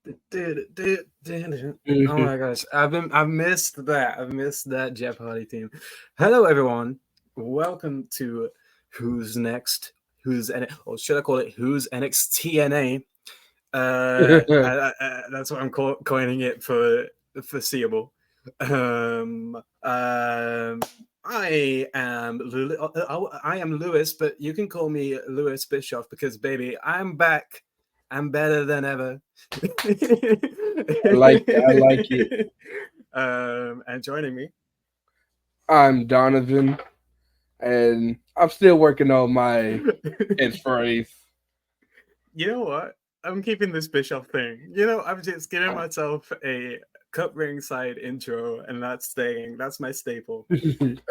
Oh my gosh, I've missed that. I've missed that Jeff Hardy theme. Hello, everyone. Welcome to Who's Next? Or should I call it Who's NXTNA? That's what I'm coining it for the foreseeable. I am I am Lewis, but you can call me Lewis Bischoff because, baby, I'm back. I'm better than ever. I like it. And joining me, I'm Donovan, and I'm still working on my catchphrase. you know what? I'm keeping this Bischoff thing. I'm just giving myself a Cup Ringside intro, and that's staying. That's my staple.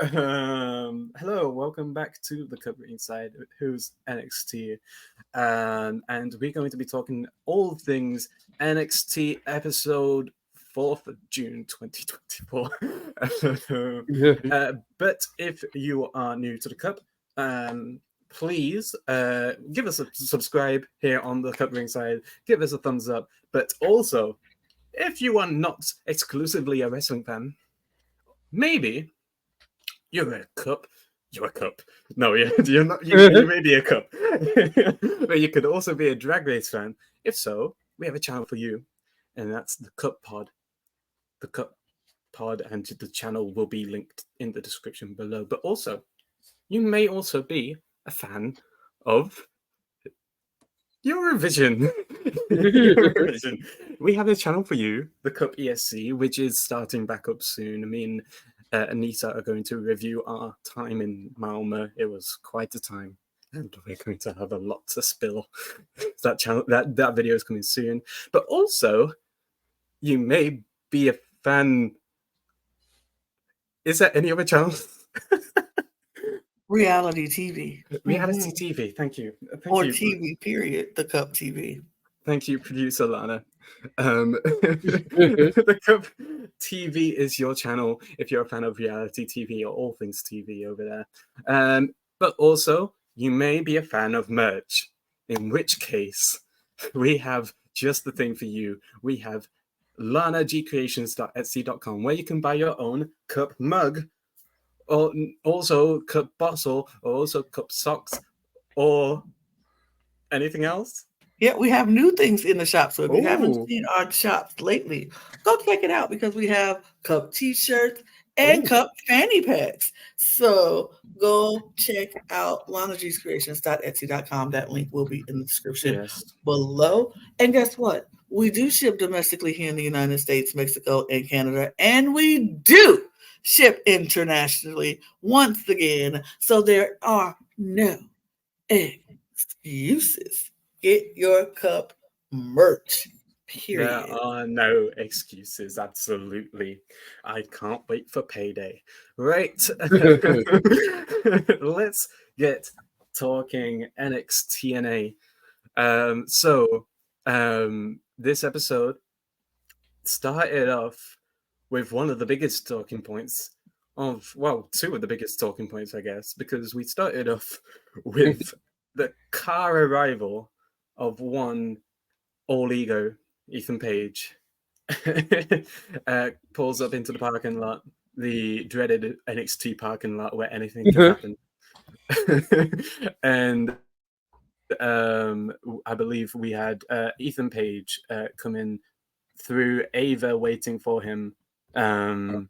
Hello, welcome back to the Cup Ringside, who's NXT, and we're going to be talking all things NXT episode 4th of June 2024. But if you are new to the Cup, please give us a subscribe here on the Cup Ringside. Give us a thumbs up. But also, if you are not exclusively a wrestling fan, maybe you're a Cup. You're a Cup. No, you're not. You may be a Cup, but you could also be a Drag Race fan. If so, we have a channel for you, and that's the Cup Pod. The Cup Pod, and the channel will be linked in the description below. But also, you may also be a fan of Eurovision. Eurovision. We have a channel for you, the Cup ESC, which is starting back up soon. I mean, Anita are going to review our time in Malmo. It was quite a time, and we're going to have a lot to spill. That video is coming soon. But also, you may be a fan. Is there any other channel? Reality TV. Reality TV. Thank you. Or TV, period. The Cup TV. Thank you, producer Lana. The Cup TV is your channel if you're a fan of reality TV or all things TV over there. But also, you may be a fan of merch, in which case we have just the thing for you. We have lanagcreations.etsy.com, where you can buy your own cup mug, or also cup bottle, or also cup socks, or anything else. Yeah, we have new things in the shop. So if you haven't seen our shops lately, go check it out because we have cup t-shirts and cup fanny packs. So go check out lanagcreations.etsy.com. That link will be in the description below. And guess what? We do ship domestically here in the United States, Mexico, and Canada. And we do ship internationally once again. So there are no excuses. Get your cup merch. Period. There are no excuses. Absolutely. I can't wait for payday. Right. Let's get talking NXTNA. This episode started off with one of the biggest talking points two of the biggest talking points, I guess, because we started off with the car arrival of one all ego, Ethan Page, pulls up into the parking lot, the dreaded NXT parking lot where anything can happen. And I believe we had Ethan Page come in through Ava waiting for him. Was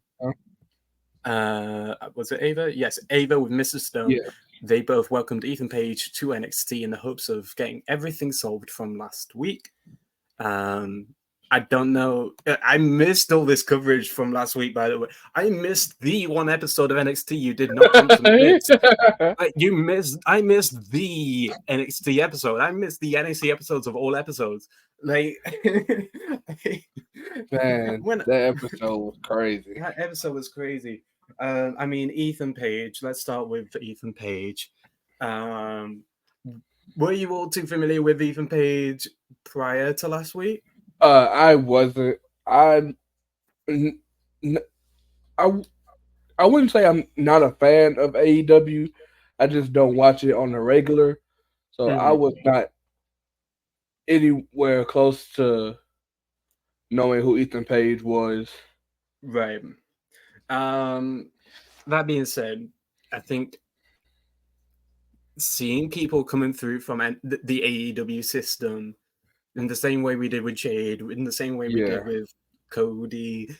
it Ava? Yes, Ava with Mrs. Stone. Yeah. They both welcomed Ethan Page to NXT in the hopes of getting everything solved from last week. I don't know. I missed all this coverage from last week, by the way. I missed the one episode of NXT you did not miss. I missed the NXT episode. I missed the NXT episodes of all episodes. Man, that episode was crazy. That episode was crazy. I mean, Ethan Page. Let's start with Ethan Page. Were you all too familiar with Ethan Page prior to last week? I wasn't. I wouldn't say I'm not a fan of AEW. I just don't watch it on the regular. So I was not anywhere close to knowing who Ethan Page was. Right. That being said, I think seeing people coming through from the AEW system in the same way we did with Jade, in the same way we did with Cody,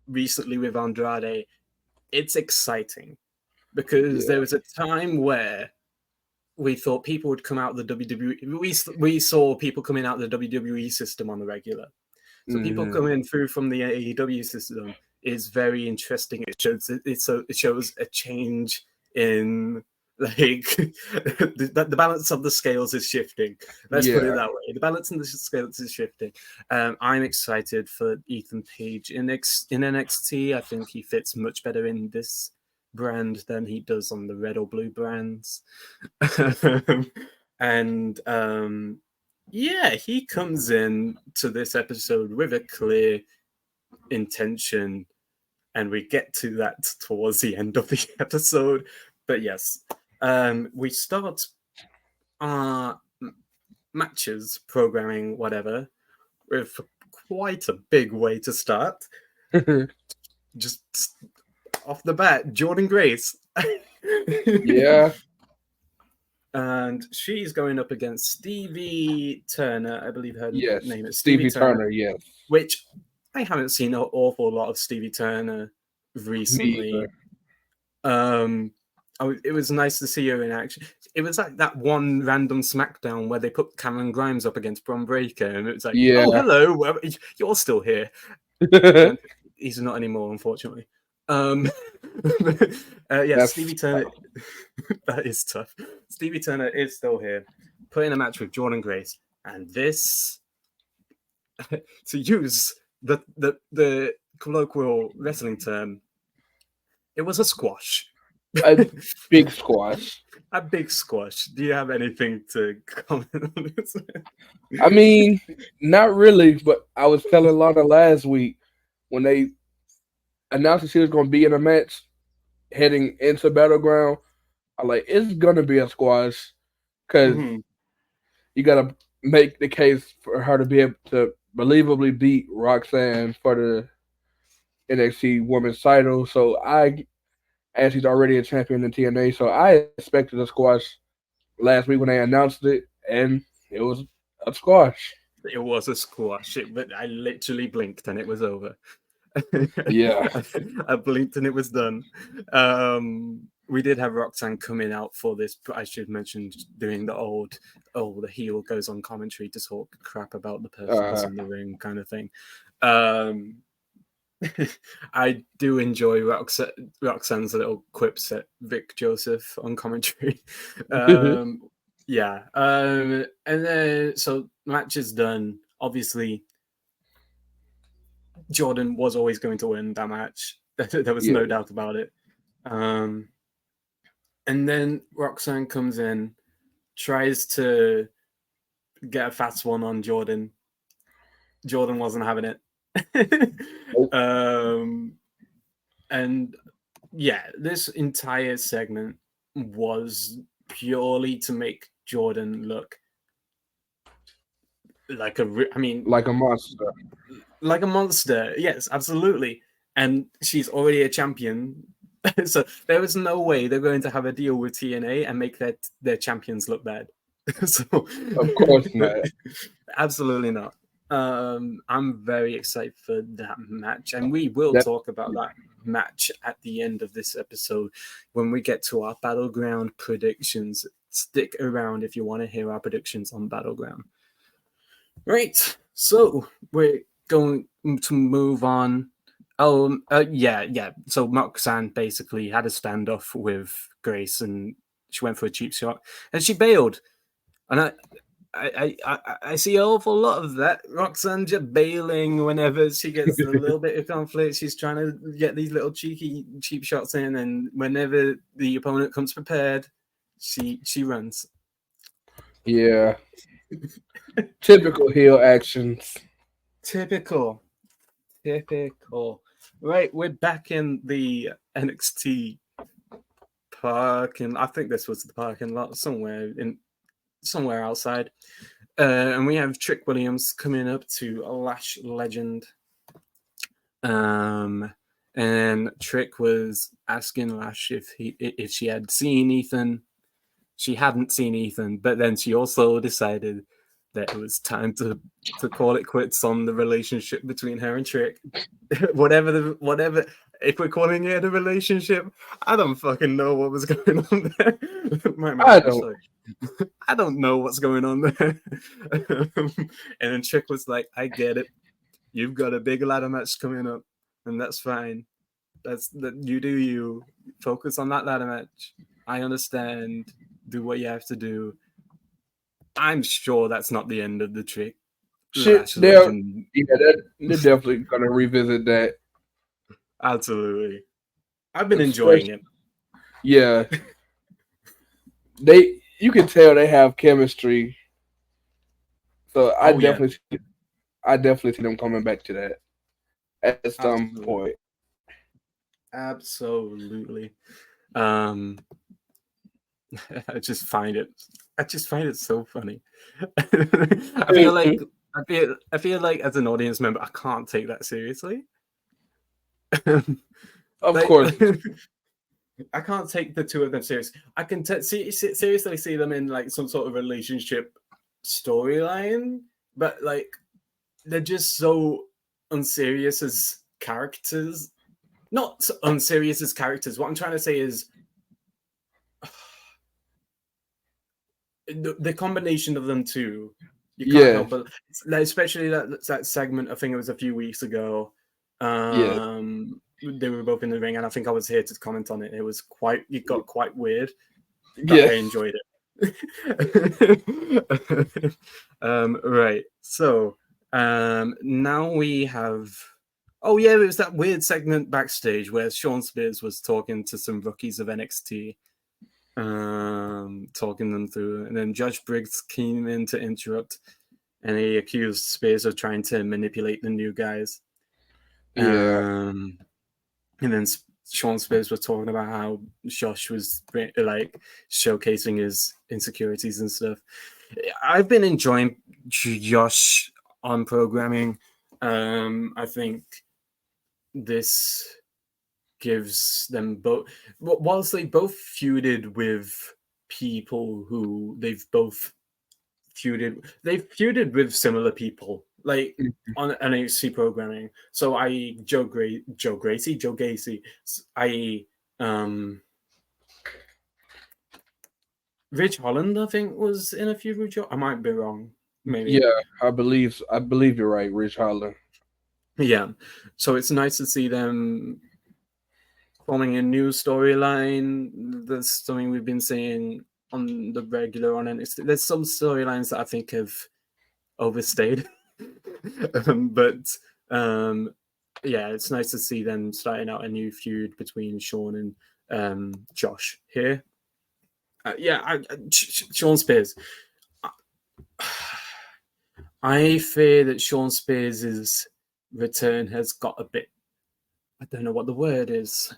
recently with Andrade, it's exciting because there was a time where we thought people would come out of the WWE. We saw people coming out of the WWE system on the regular. So people coming through from the AEW system is very interesting. It shows a change in like the balance of the scales is shifting. Let's put it that way. The balance in the scales is shifting. I'm excited for Ethan Page in NXT. I think he fits much better in this brand than he does on the red or blue brands. And he comes in to this episode with a clear intention, and we get to that towards the end of the episode. But yes, we start our matches, programming, whatever, with quite a big way to start. Just off the bat, Jordynne Grace. Yeah. And she's going up against Stevie Turner, I believe her name is Stevie Turner, yes. Which I haven't seen an awful lot of Stevie Turner recently. It was nice to see her in action. It was like that one random SmackDown where they put Cameron Grimes up against Bron Breakker, and it was like, oh, hello, you're still here. He's not anymore, unfortunately. Stevie Turner. That is tough. Stevie Turner is still here, putting a match with Jordynne Grace, and this, to use the colloquial wrestling term, it was a squash. A big squash. A big squash. Do you have anything to comment on this? I mean, not really, but I was telling Lana last week when they announced that she was going to be in a match heading into Battleground, I'm like, it's going to be a squash because you got to make the case for her to be able to believably beat Roxanne for the NXT Women's title. And she's already a champion in TNA, so I expected a squash last week when they announced it, and it was a squash. It was a squash, but I literally blinked and it was over. Yeah. I blinked and it was done. We did have Roxanne coming out for this, but I should mention doing the heel goes on commentary to talk crap about the person in the ring kind of thing. I do enjoy Roxanne's little quips at Vic Joseph on commentary. And then so match is done. Obviously, Jordynne was always going to win that match. There was no doubt about it. And then Roxanne comes in, tries to get a fast one on Jordynne. Jordynne wasn't having it. This entire segment was purely to make Jordynne look like a monster. Like a monster, yes, absolutely. And she's already a champion, so there was no way they're going to have a deal with TNA and make their champions look bad. So, of course not. Absolutely not. I'm very excited for that match, and we will talk about that match at the end of this episode when we get to our Battleground predictions. Stick around if you want to hear our predictions on Battleground. Right, so we're going to move on. So Roxanne basically had a standoff with Grace, and she went for a cheap shot, and she bailed. And I see an awful lot of that. Roxanne just bailing whenever she gets a little bit of conflict. She's trying to get these little cheeky cheap shots in, and whenever the opponent comes prepared, she runs. Yeah. Typical heel actions. Typical. Right, we're back in the NXT parking. I think this was the parking lot somewhere outside. And we have Trick Williams coming up to Lash Legend And Trick was asking Lash if she had seen Ethan. She hadn't seen Ethan, but then she also decided that it was time to call it quits on the relationship between her and Trick. whatever. If we're calling it a relationship, I don't fucking know what was going on there. I don't know what's going on there. And then Trick was like, "I get it. You've got a big ladder match coming up, and that's fine. You do you. Focus on that ladder match. I understand. Do what you have to do." I'm sure that's not the end of the Trick. They're definitely gonna revisit that. Absolutely. I've been enjoying it. Yeah. You can tell they have chemistry. So I definitely see them coming back to that at some point. Absolutely. I just find it so funny. I feel like as an audience member, I can't take that seriously. Of course. I can't take the two of them seriously. I can seriously see them in like some sort of relationship storyline, but like they're just so unserious as characters. Not unserious as characters. What I'm trying to say is the combination of them two. You can't help but, especially that segment. I think it was a few weeks ago. They were both in the ring, and I think I was here to comment on it. It got quite weird. But I enjoyed it. Right. So now we have. Oh yeah, it was that weird segment backstage where Sean Spears was talking to some rookies of NXT, talking them through, and then Judge Briggs came in to interrupt, and he accused Spears of trying to manipulate the new guys. And then Sean Spears was talking about how Josh was like showcasing his insecurities and stuff. I've been enjoying Josh on programming. I think this gives them both, whilst they both feuded with people who they've feuded with similar people, like on NXT programming. So Joe Gacy, Rich Holland, I think, was in a feud with Joe. I might be wrong. Maybe. Yeah, I believe you're right, Rich Holland. Yeah. So it's nice to see them forming a new storyline. That's something we've been seeing on the regular on NXT. There's some storylines that I think have overstayed. Yeah, it's nice to see them starting out a new feud between Sean and Josh here. Sean Spears. I fear that Sean Spears' return has got a bit. I don't know what the word is.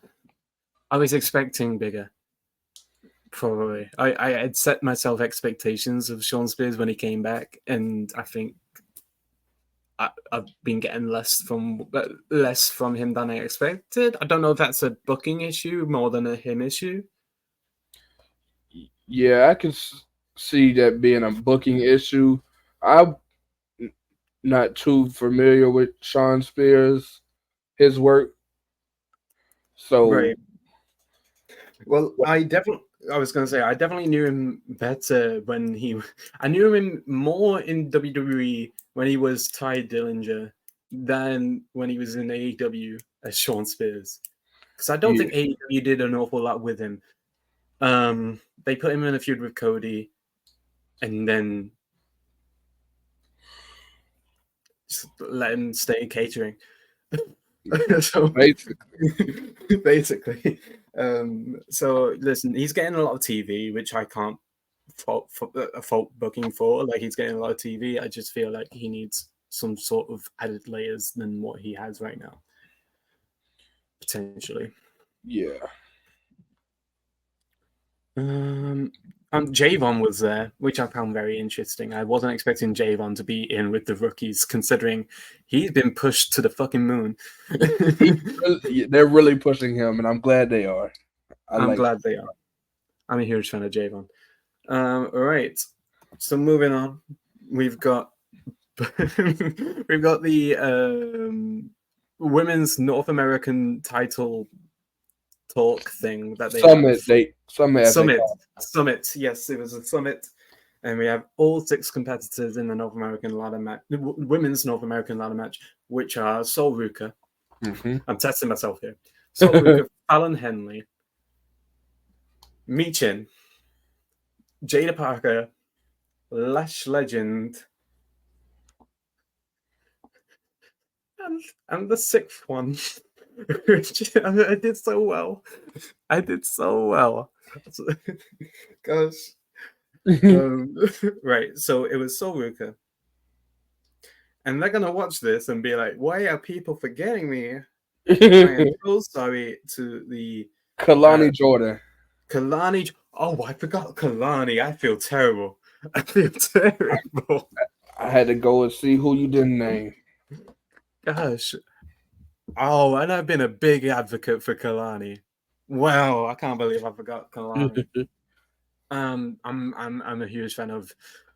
I was expecting bigger. Probably. I had set myself expectations of Sean Spears when he came back, and I think I've been getting less from him than I expected. I don't know if that's a booking issue more than a him issue. Yeah, I can see that being a booking issue. I'm not too familiar with Sean Spears, his work. So, right. Well, I was going to say, I definitely knew him better when I knew him more in WWE when he was Ty Dillinger than when he was in AEW as Sean Spears. Because I don't think AEW did an awful lot with him. They put him in a feud with Cody, and then just let him stay catering. So basically. So listen, he's getting a lot of TV, which I can't fault booking for. Like, he's getting a lot of TV. I just feel like he needs some sort of added layers than what he has right now, potentially. Yeah. Javon was there, which I found very interesting. I wasn't expecting Javon to be in with the rookies, considering he's been pushed to the fucking moon. They're really pushing him, and I'm glad they are. I'm glad they are. I'm a huge fan of Javon. All right, so moving on, we've got the women's North American title talk thing that they Summit. Yes, it was a summit, and we have all 6 competitors in the North American ladder match, women's North American ladder match, which are Sol Ruka. Mm-hmm. I'm testing myself here. Sol Ruka, Fallon Henley, Michin, Jada Parker, Lash Legend, and the 6th one. I did so well. Gosh. Right, so it was Sol Ruka. And they're going to watch this and be like, why are people forgetting me? I am so sorry to the... Kalani Jordan. Kalani... Oh, I forgot Kalani. I feel terrible. I had to go and see who you didn't name. Gosh. Oh, and I've been a big advocate for Kalani. Wow, I can't believe I forgot Kalani. I'm a huge fan of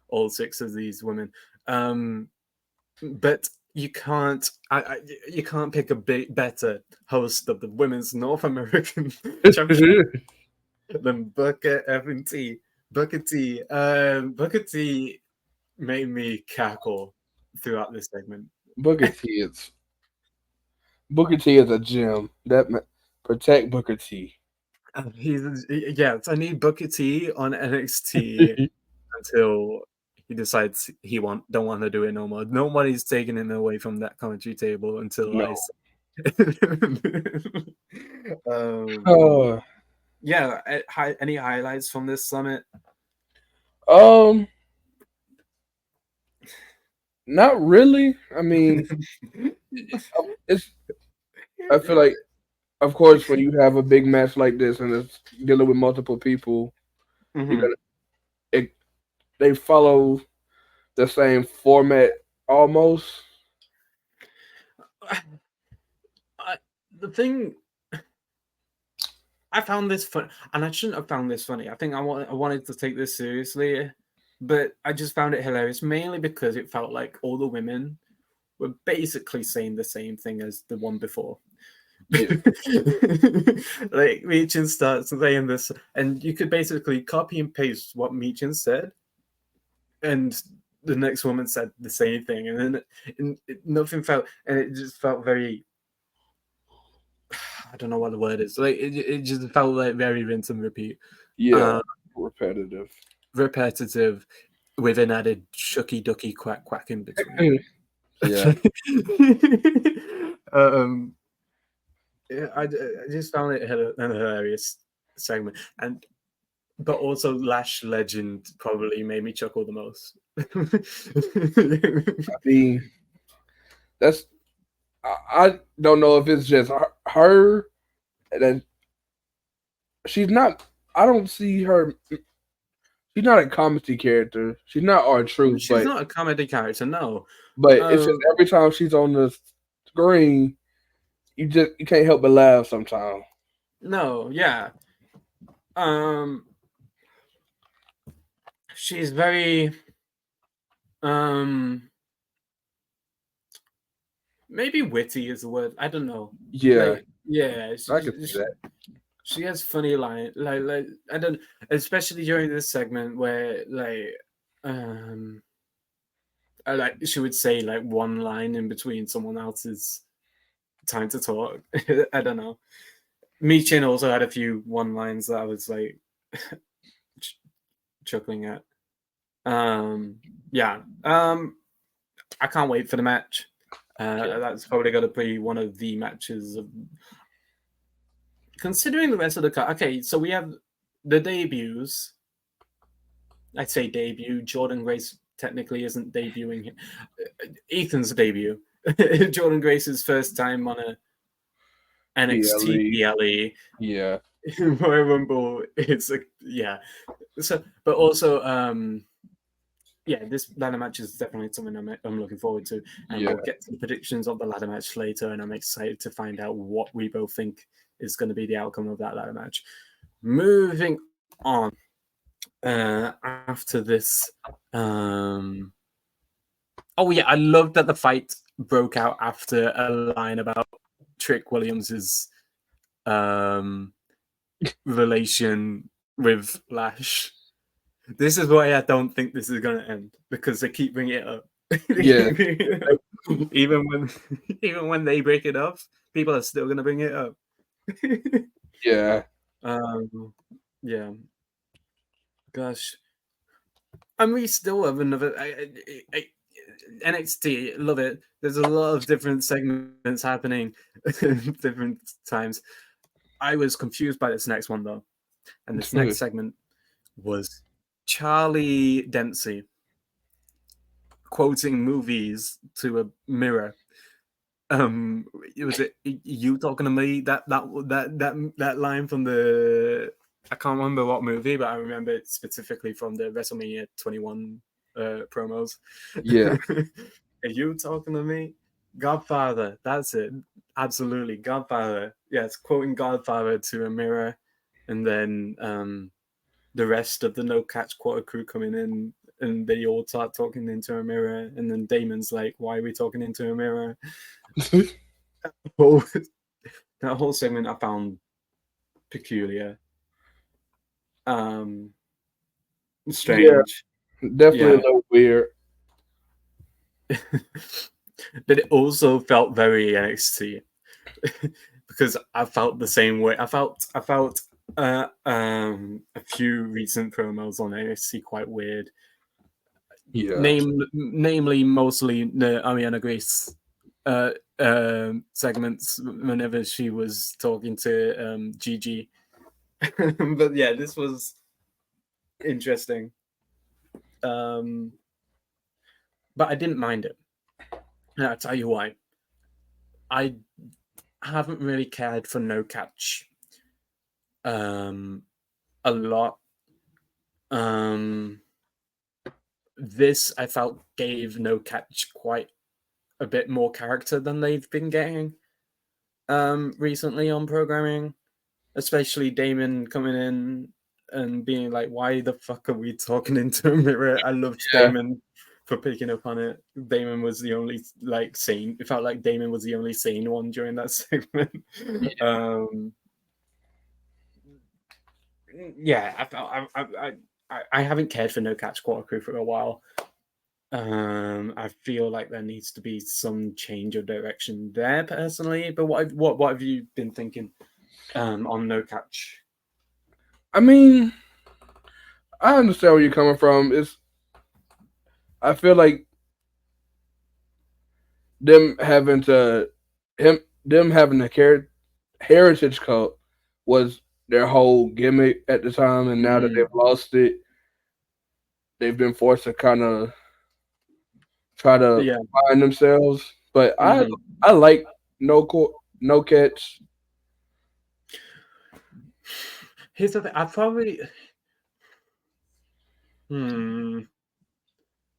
all 6 of these women. But you can't pick a better host of the women's North American championship than Booker T. Booker T. Booker T made me cackle throughout this segment. Booker T is a gem. Protect Booker T. Yes, I need Booker T on NXT until he decides he don't want to do it no more. Nobody's taking him away from that commentary table until No. Yeah. Any highlights from this summit? Not really. I mean, I feel like, of course, when you have a big match like this and it's dealing with multiple people, they follow the same format almost. The thing, I found this fun, and I shouldn't have found this funny. I think I wanted to take this seriously, but I just found it hilarious, mainly because it felt like all the women were basically saying the same thing as the one before. Yeah. Like Michin starts saying this, and you could basically copy and paste what Michin said, and the next woman said the same thing, and then nothing felt, and it just felt very, I don't know what the word is. Like it just felt like very rinse and repeat. Yeah, repetitive with an added shucky ducky quack quack in between. Yeah. I just found it an hilarious segment, but also Lash Legend probably made me chuckle the most. I mean, I don't know if it's just her that she's not. I don't see her. She's not a comedy character. She's not R-Truth. She's not a comedy character, no. But it's just every time she's on the screen, you can't help but laugh sometimes. No, yeah. She's very maybe witty is the word. I don't know. Yeah. I can see that. She has funny line, like I don't, especially during this segment where she would say like one line in between someone else's time to talk. I don't know. Michin also had a few one lines that I was like chuckling at. I can't wait for the match. That's probably going to be one of the matches of. Considering the rest of the card, okay, so we have the debuts. I'd say debut. Jordan Grace technically isn't debuting here. Ethan's debut. Jordan Grace's first time on a NXT PLE. Yeah. Royal Rumble is So, but also, this ladder match is definitely something I'm looking forward to, and we'll get to the predictions of the ladder match later. And I'm excited to find out what we both think is going to be the outcome of that ladder match. Moving on, after this, I love that the fight broke out after a line about Trick Williams's relation with Lash. This is why I don't think this is going to end, because they keep bringing it up. Yeah. even when they break it off, people are still going to bring it up. Yeah. Yeah. Gosh. And we still have another NXT. Love it. There's a lot of different segments happening different times. I was confused by this next one though, and this next segment was Charlie Dempsey quoting movies to a mirror. Was it you talking to me? That line from the, I can't remember what movie, but I remember it specifically from the WrestleMania 21 promos. Yeah. Are you talking to me? Godfather, that's it. Absolutely, Godfather. Yes, quoting Godfather to a mirror, and then the rest of the No Catch Quarter crew coming in, and they all start talking into a mirror, and then Damon's like, "Why are we talking into a mirror?" That whole segment I found peculiar, strange. Yeah, definitely a little weird. But it also felt very NXT because I felt the same way. I felt a few recent promos on NXT quite weird. Yeah. Namely, mostly the Ariana Grace segments whenever she was talking to Gigi. But yeah, this was interesting. But I didn't mind it. And I'll tell you why. I haven't really cared for No Catch a lot. This I felt gave No Catch quite a bit more character than they've been getting recently on programming, especially Damon coming in and being like, "Why the fuck are we talking into a mirror?" I loved Damon for picking up on it. Damon was the only sane. It felt like Damon was the only sane one during that segment. I haven't cared for No Catch Quarter Crew for a while. I feel like there needs to be some change of direction there personally. But what have you been thinking on No Catch? I mean, I understand where you're coming from. I feel like them having a heritage cult was their whole gimmick at the time, and now that they've lost it, they've been forced to kind of try to find themselves. But I like No Catch. Here's the thing. I probably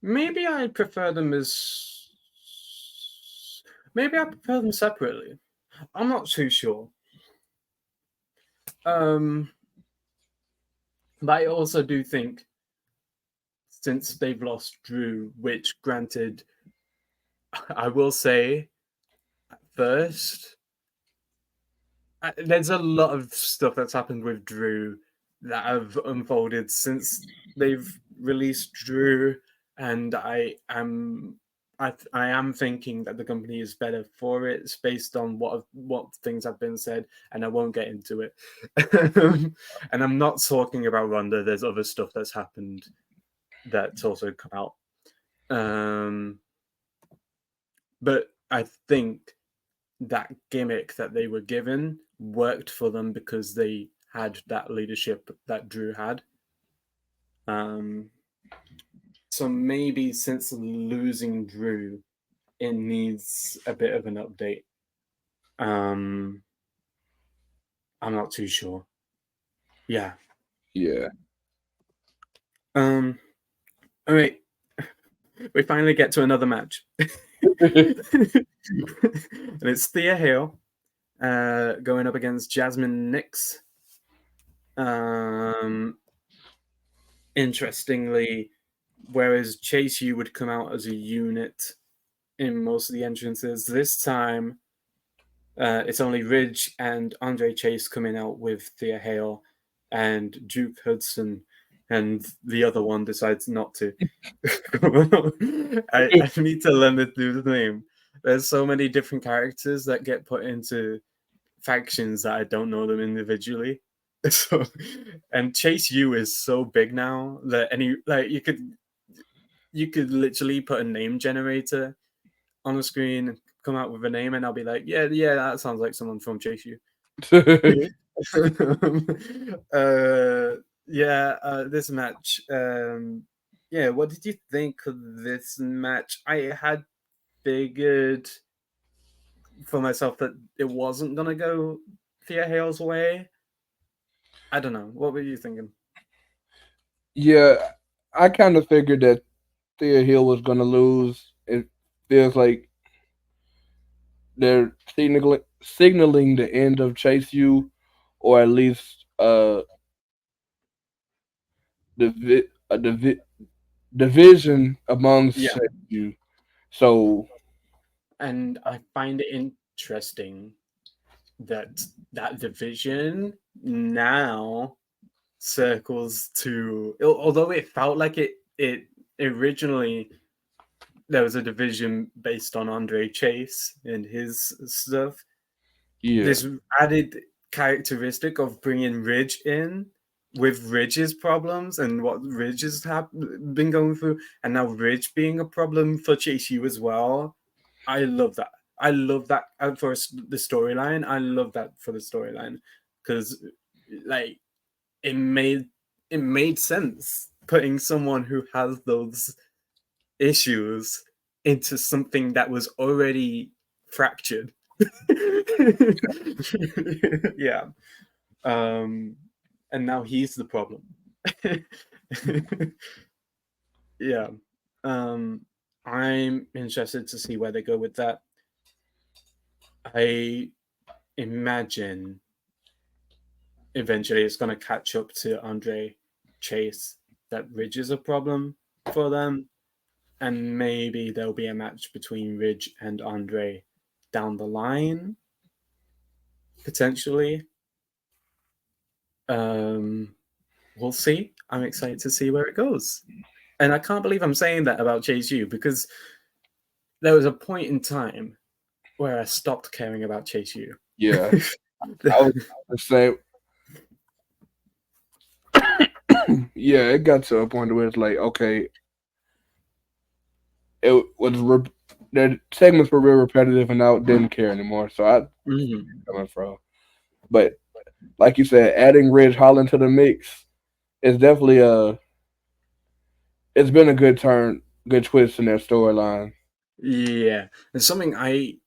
maybe I prefer them separately. I'm not too sure. But I also do think, since they've lost Drew, which granted, I will say, at first, there's a lot of stuff that's happened with Drew that have unfolded since they've released Drew, and I am thinking that the company is better for it. It's based on what things have been said, and I won't get into it. And I'm not talking about Ronda. There's other stuff that's happened that's also come out. But I think that gimmick that they were given worked for them because they had that leadership that Drew had. So maybe since losing Drew, it needs a bit of an update. I'm not too sure. Yeah. Yeah. All right. We finally get to another match. And it's Thea Hale going up against Jasmine Nix. Interestingly, whereas Chase U would come out as a unit in most of the entrances, this time it's only Ridge and Andre Chase coming out with Thea Hale, and Duke Hudson and the other one decides not to. I need to learn the dude's name. There's so many different characters that get put into factions that I don't know them individually. So, and Chase U is so big now that you could literally put a name generator on the screen and come out with a name, and I'll be like, yeah, that sounds like someone from Chase U. This match. What did you think of this match? I had figured for myself that it wasn't gonna go Thea Hale's way. I don't know. What were you thinking? Yeah, I kind of figured that Thea Hill was going to lose. It feels like they're signaling the end of Chase U, or at least division amongst Chase U. So, and I find it interesting that division now circles to, although it felt like it originally there was a division based on Andre Chase and his stuff. yeah, This added characteristic of bringing Ridge in with Ridge's problems and what Ridge has been going through, and now Ridge being a problem for Chase U as well. I love that. I love that for the storyline. I love that for the storyline because, like, it made sense putting someone who has those issues into something that was already fractured. Yeah. And now he's the problem. Yeah. I'm interested to see where they go with that. I imagine eventually it's going to catch up to Andre Chase that Ridge is a problem for them. And maybe there'll be a match between Ridge and Andre down the line, potentially. We'll see. I'm excited to see where it goes. And I can't believe I'm saying that about Chase U, because there was a point in time where I stopped caring about Chase U. Yeah. I was the same. Yeah, it got to a point where it's like, okay, it was their segments were real repetitive, and I didn't care anymore. So I coming from, but like you said, adding Ridge Holland to the mix is definitely it's been a good twist in their storyline. Yeah, and something I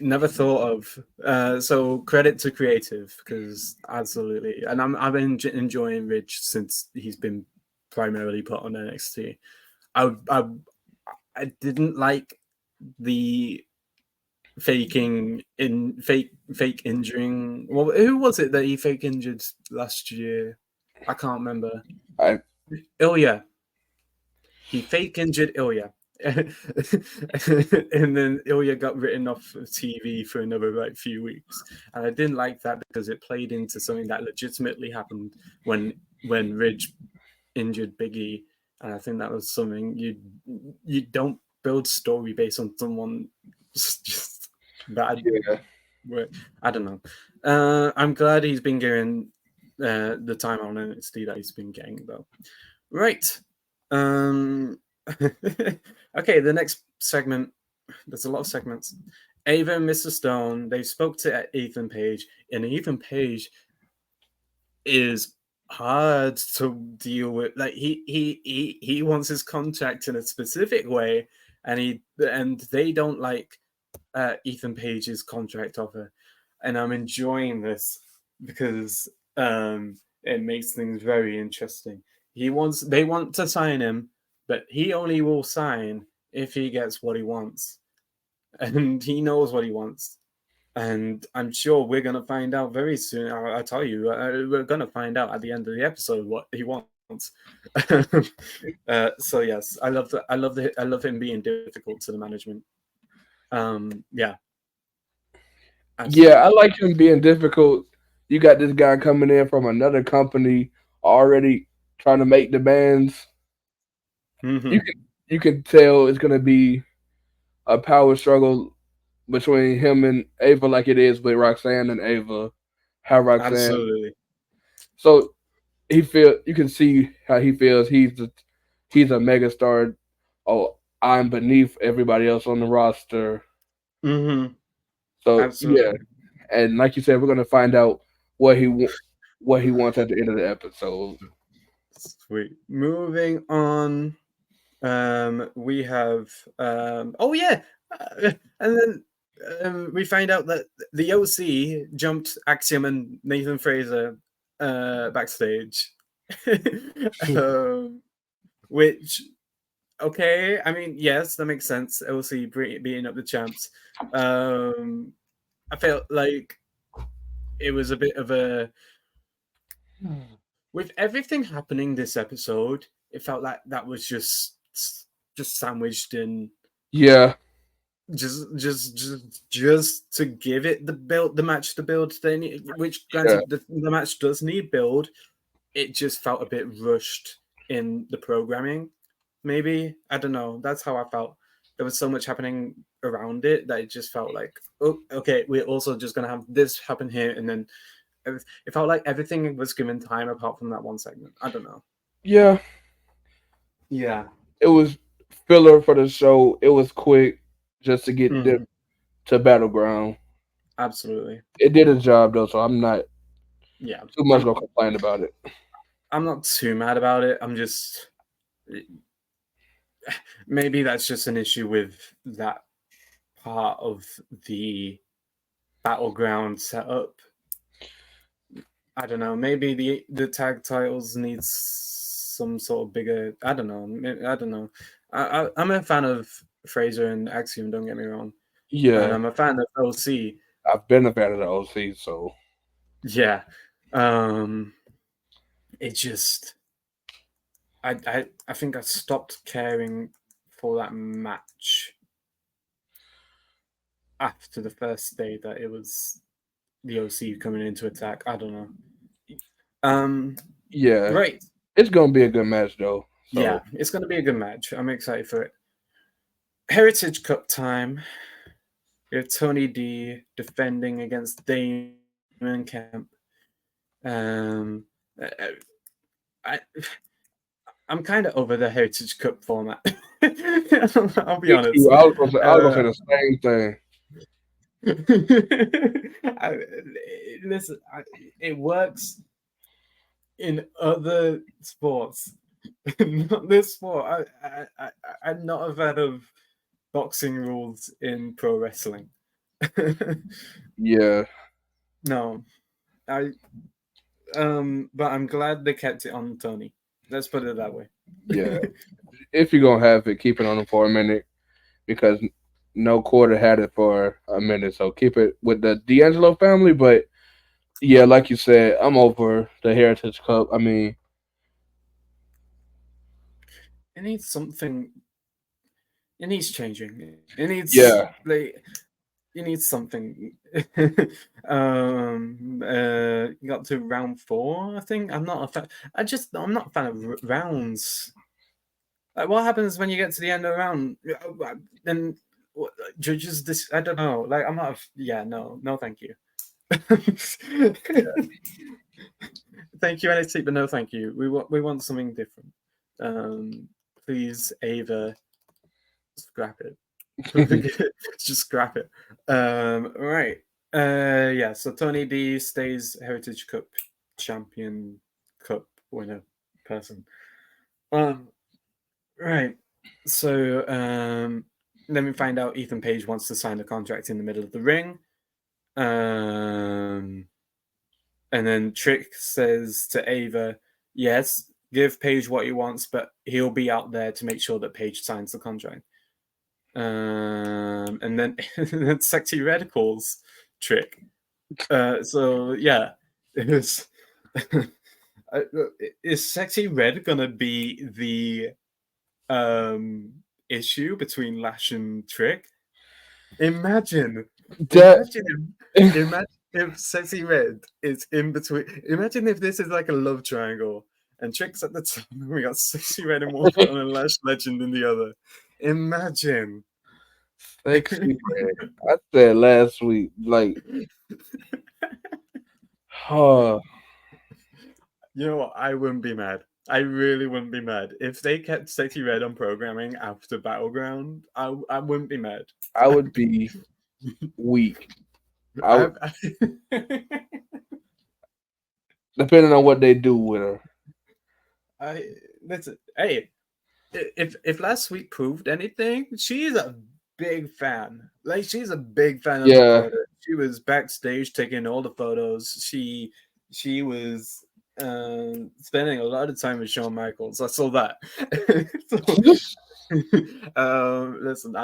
never thought of. So credit to creative, because absolutely, and I've been enjoying Ridge since he's been primarily put on NXT. I didn't like the fake injuring. Well, who was it that he fake injured last year? I can't remember. Ilya. He fake injured Ilya. And then Ilya got written off of TV for another few weeks, and I didn't like that because it played into something that legitimately happened when Ridge injured Biggie, and I think that was something you don't build story based on someone just bad. Yeah. I don't know. I'm glad he's been getting the time on NXT that he's been getting, though. Right. Okay, the next segment. There's a lot of segments. Ava and Mr. Stone, they spoke to Ethan Page, and Ethan Page is hard to deal with. Like he wants his contract in a specific way, and they don't like Ethan Page's contract offer, and I'm enjoying this because it makes things very interesting. They want to sign him, but he only will sign if he gets what he wants. And he knows what he wants. And I'm sure we're going to find out very soon. I'll tell you, we're going to find out at the end of the episode what he wants. So yes, I love him being difficult to the management. Yeah. Absolutely. Yeah, I like him being difficult. You got this guy coming in from another company already trying to make demands. Mm-hmm. You can tell it's gonna be a power struggle between him and Ava, like it is with Roxanne and Ava. How Roxanne, Absolutely. so you can see how he feels. He's a megastar. Oh, I'm beneath everybody else on the roster. Mm-hmm. So yeah, Absolutely. and like you said, we're gonna find out what what he wants at the end of the episode. Sweet. Moving on. We have oh yeah, and then we find out that the OC jumped Axiom and Nathan Fraser backstage, um, which okay, I mean yes, that makes sense. OC beating up the champs. I felt like it was a bit of a with everything happening this episode. It felt like that was just sandwiched in Yeah, just to give it the match to build they need, which yeah, granted the match does need build. It just felt a bit rushed in the programming. Maybe I don't know. That's how I felt. There was so much happening around it that it just felt like, oh, okay, we're also just gonna have this happen here, and then it felt like everything was given time apart from that one segment. I don't know. yeah. Yeah. It was filler for the show. It was quick just to get them Mhm. to Battleground. Absolutely. It did its job though, so I'm not Yeah. too much gonna complain about it. I'm not too mad about it. I'm just maybe that's just an issue with that part of the Battleground setup. I don't know. Maybe the tag titles needs some sort of bigger. I don't know. I don't know. I'm a fan of Fraser and Axiom. Don't get me wrong, and Yeah, I'm a fan of OC. I've been a fan of the OC, so Yeah, um, it just I think I stopped caring for that match after the first day that it was the OC coming into attack. I don't know. Um, yeah, right. it's gonna be a good match though. Yeah, So it's going to be a good match. I'm excited for it. Heritage Cup time. We have Tony D defending against Damon Kemp. Um, I, I I'm kind of over the Heritage Cup format. I'll be me too. honest. I was gonna say the same I, listen, it works in other sports, not this sport. I'm not a fan of boxing rules in pro wrestling. Yeah, No, I but I'm glad they kept it on Tony. Let's put it that way. yeah. If you're gonna have it, keep it on them for a minute because no quarter had it for a minute. So keep it with the D'Angelo family. But yeah, like you said, I'm over the Heritage Cup. I mean, It needs something. It needs changing. It needs yeah, like you need something. You got to round 4, I think. I'm not a fan. I'm not a fan of rounds. Like, what happens when you get to the end of the round? Then judges this. I don't know. Like, I'm not. Yeah, no, thank you. Thank you, NXT, but no, thank you. We want something different. Please, Ava, scrap it. Just scrap it. Right. Yeah. So Tony D stays Heritage Cup champion, cup winner person. Um. Right. So then we find out Ethan Page wants to sign the contract in the middle of the ring. And then Trick says to Ava, yes, give Paige what he wants, but he'll be out there to make sure that Paige signs the contract. And then Sexy Red calls Trick. So yeah, it was. Is Sexy Red gonna be the issue between Lash and Trick? Imagine if Sexy Red is in between. Imagine if this is like a love triangle and Trick's at the top and we got Sexy Red in one corner and Lash Legend in the other. Imagine. Sexy Red. I said last week, like, You know what? I wouldn't be mad. I really wouldn't be mad. If they kept Sexy Red on programming after Battleground, I wouldn't be mad. I would be weak. Depending on what they do with her. Hey, if last week proved anything, she's a big fan. Like, she's a big fan of the product. She was backstage taking all the photos. She was spending a lot of time with Shawn Michaels. I saw that. Listen,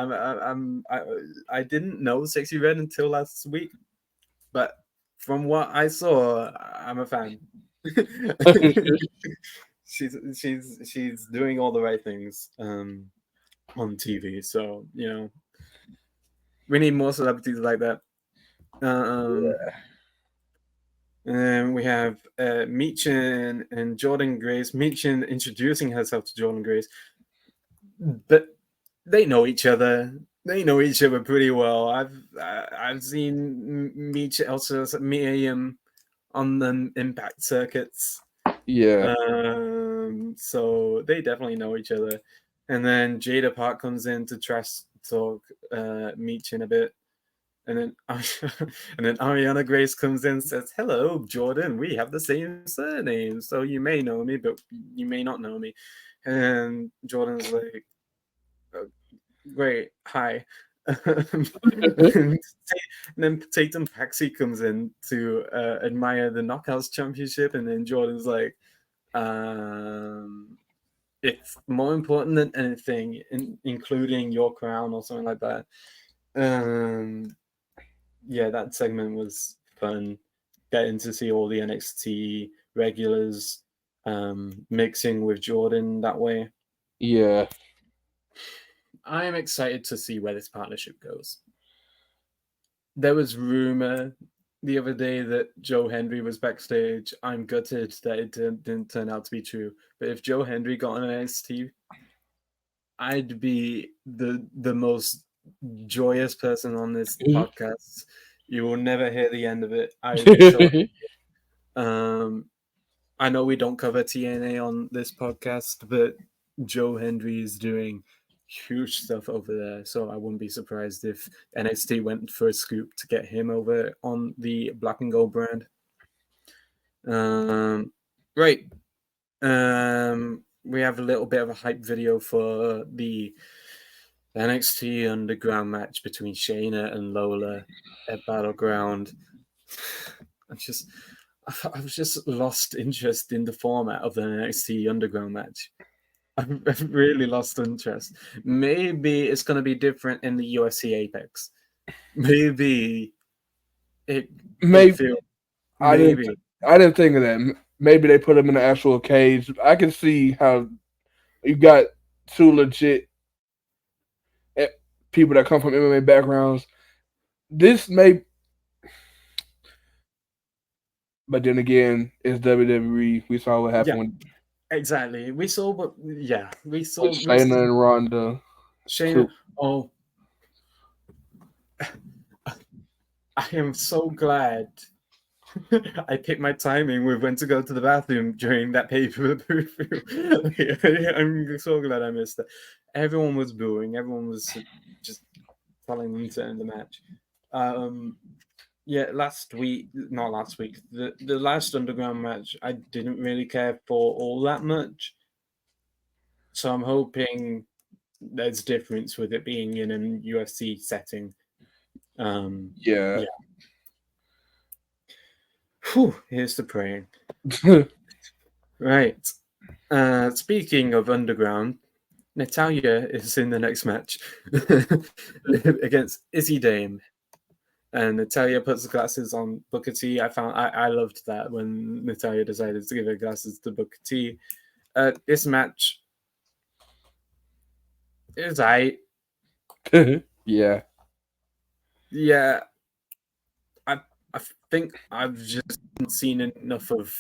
I didn't know Sexy Red until last week, but from what I saw, I'm a fan. she's doing all the right things on TV. So we need more celebrities like that. And we have Meechin and Jordan Grace. Meechin introducing herself to Jordan Grace, but they know each other. They know each other pretty well. I've seen Meechin also meet him on the Impact circuits. Yeah. So they definitely know each other. And then Jada Park comes in to trash talk Meechin a bit. And then Ariana Grace comes in and says, hello, Jordan, we have the same surname. So you may know me, but you may not know me. And Jordan's like, oh, great, hi. And then Tatum Paxi comes in to admire the Knockouts Championship. And then Jordan's like, it's more important than anything, including your crown or something like that. Yeah, that segment was fun. Getting to see all the NXT regulars mixing with Jordan that way. Yeah. I am excited to see where this partnership goes. There was rumor the other day that Joe Hendry was backstage. I'm gutted that it didn't turn out to be true. But if Joe Hendry got on NXT, I'd be the most joyous person on this podcast. You will never hear the end of it. I know we don't cover TNA on this podcast, but Joe Hendry is doing huge stuff over there, so I wouldn't be surprised if NXT went for a scoop to get him over on the Black and Gold brand. Right. We have a little bit of a hype video for the NXT Underground match between Shayna and Lola at Battleground. I've just lost interest in the format of the NXT Underground match. I've really lost interest. Maybe it's going to be different in the UFC Apex. Maybe I didn't think of that. Maybe they put him in an actual cage. I can see how you got two legit people that come from MMA backgrounds. This may, but then again, it's WWE. We saw what happened. Exactly. We saw Shayna and Ronda. Shayna. Oh, I am so glad I picked my timing with when to go to the bathroom during that pay-per-view. I'm so glad I missed that. Everyone was booing. Everyone was just telling them to end the match. The last Underground match, I didn't really care for all that much. So I'm hoping there's difference with it being in a UFC setting. Yeah. Whew, here's the praying. Right. Speaking of Underground, Natalia is in the next match against Izzy Dame. And Natalia puts the glasses on Booker T. I loved that when Natalia decided to give her glasses to Booker T. This match is Yeah. Yeah. I think I've just not seen enough of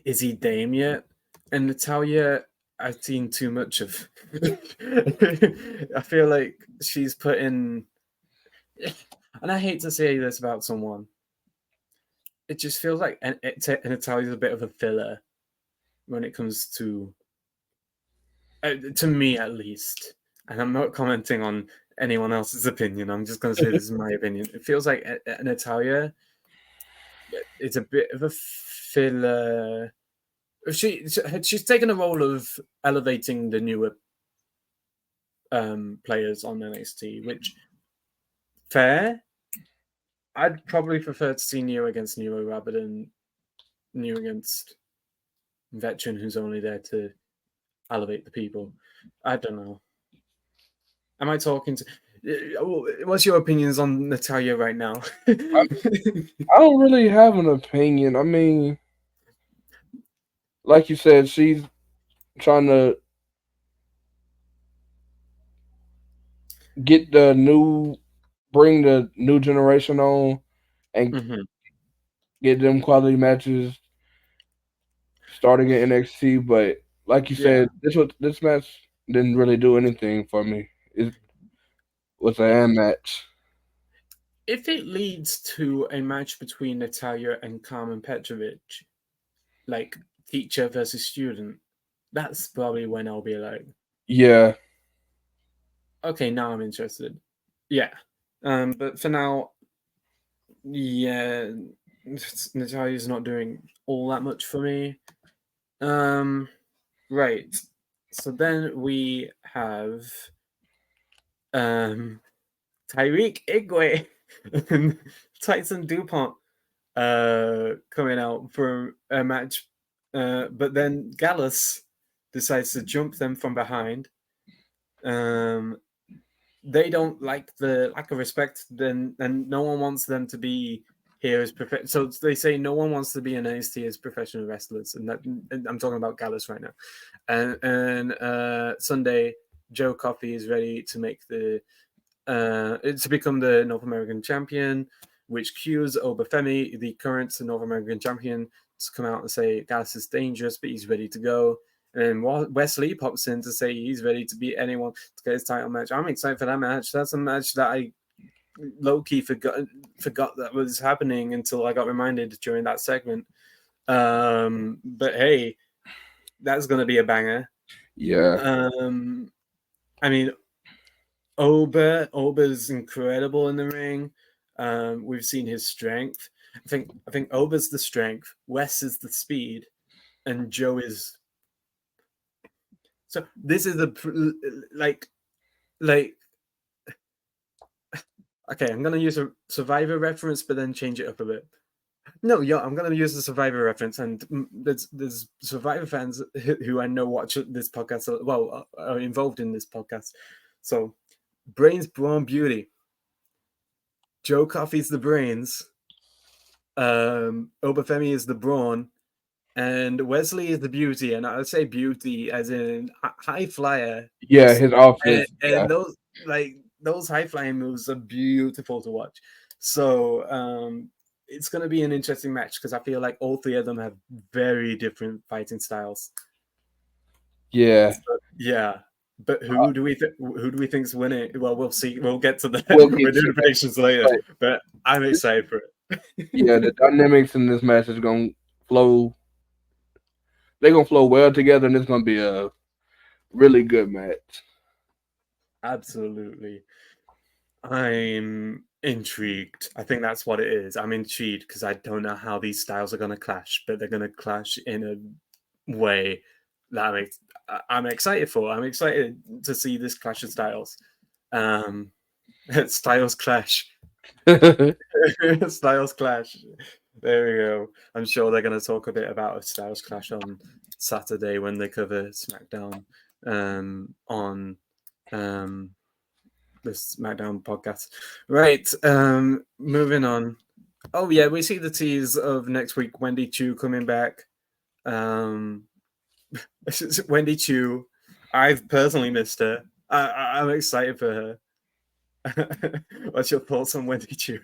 Izzy Dame yet. And Natalia, I've seen too much of. I feel like she's put in, and I hate to say this about someone, it just feels like Natalia's a bit of a filler when it comes to me at least. And I'm not commenting on anyone else's opinion. I'm just going to say this is my opinion. It feels like Natalia, it's a bit of a filler. She's taken a role of elevating the newer players on NXT, which fair. I'd probably prefer to see Neo against Neo rather than Neo against veteran who's only there to elevate the people. I don't know. Am I talking to? What's your opinions on Natalia right now? I don't really have an opinion. I mean, like you said, she's trying to bring the new generation on and get them quality matches starting in NXT. But like you said, this match didn't really do anything for me. It was an AM match. If it leads to a match between Natalia and Carmen Petrovic, like teacher versus student, that's probably when I'll be like, yeah, okay, now I'm interested. Yeah. But for now, yeah, Natalia's not doing all that much for me. Right. So then we have Tyreek Igwe and Tyson DuPont coming out for a match. But then Gallus decides to jump them from behind. They don't like the lack of respect, and no one wants them to be here as so they say no one wants to be in NXT as professional wrestlers, and I'm talking about Gallus right now. And Sunday, Joe Coffey is ready to make to become the North American champion, which cues Obafemi, the current North American champion, to come out and say Gallus is dangerous, but he's ready to go. And Wesley pops in to say he's ready to beat anyone to get his title match. I'm excited for that match. That's a match that I low-key forgot that was happening until I got reminded during that segment. But hey, that's going to be a banger. Yeah. I mean, Oba's incredible in the ring. We've seen his strength. I think Oba's the strength, Wes is the speed, and Joe is. So this is like. Okay, I'm gonna use a Survivor reference, but then change it up a bit. No, yeah, I'm gonna use the Survivor reference, and there's Survivor fans who I know watch this podcast. Well, are involved in this podcast. So, brains, brawn, beauty. Joe Coffey's the brains. Obafemi is the brawn, and Wesley is the beauty. And I would say beauty as in high flyer. Yeah, his offense. And those high flying moves are beautiful to watch. So it's going to be an interesting match because I feel like all three of them have very different fighting styles. Yeah. Yeah. But who do we think's winning? Well, we'll see. We'll get to that. We'll do the predictions later. Right. But I'm excited for it. Yeah, the dynamics in this match is going to flow. They're going to flow well together, and it's going to be a really good match. Absolutely. I'm intrigued. I think that's what it is. I'm intrigued because I don't know how these styles are going to clash, but they're going to clash in a way that I'm excited for. I'm excited to see this clash of styles. Styles clash. Styles clash. There we go. I'm sure they're going to talk a bit about a Styles Clash on Saturday when they cover SmackDown on the SmackDown podcast. Right. Moving on. Oh yeah, we see the tease of next week. Wendy Chu coming back. Wendy Chu. I've personally missed her. I'm excited for her. What's your thoughts on Wendy Chu?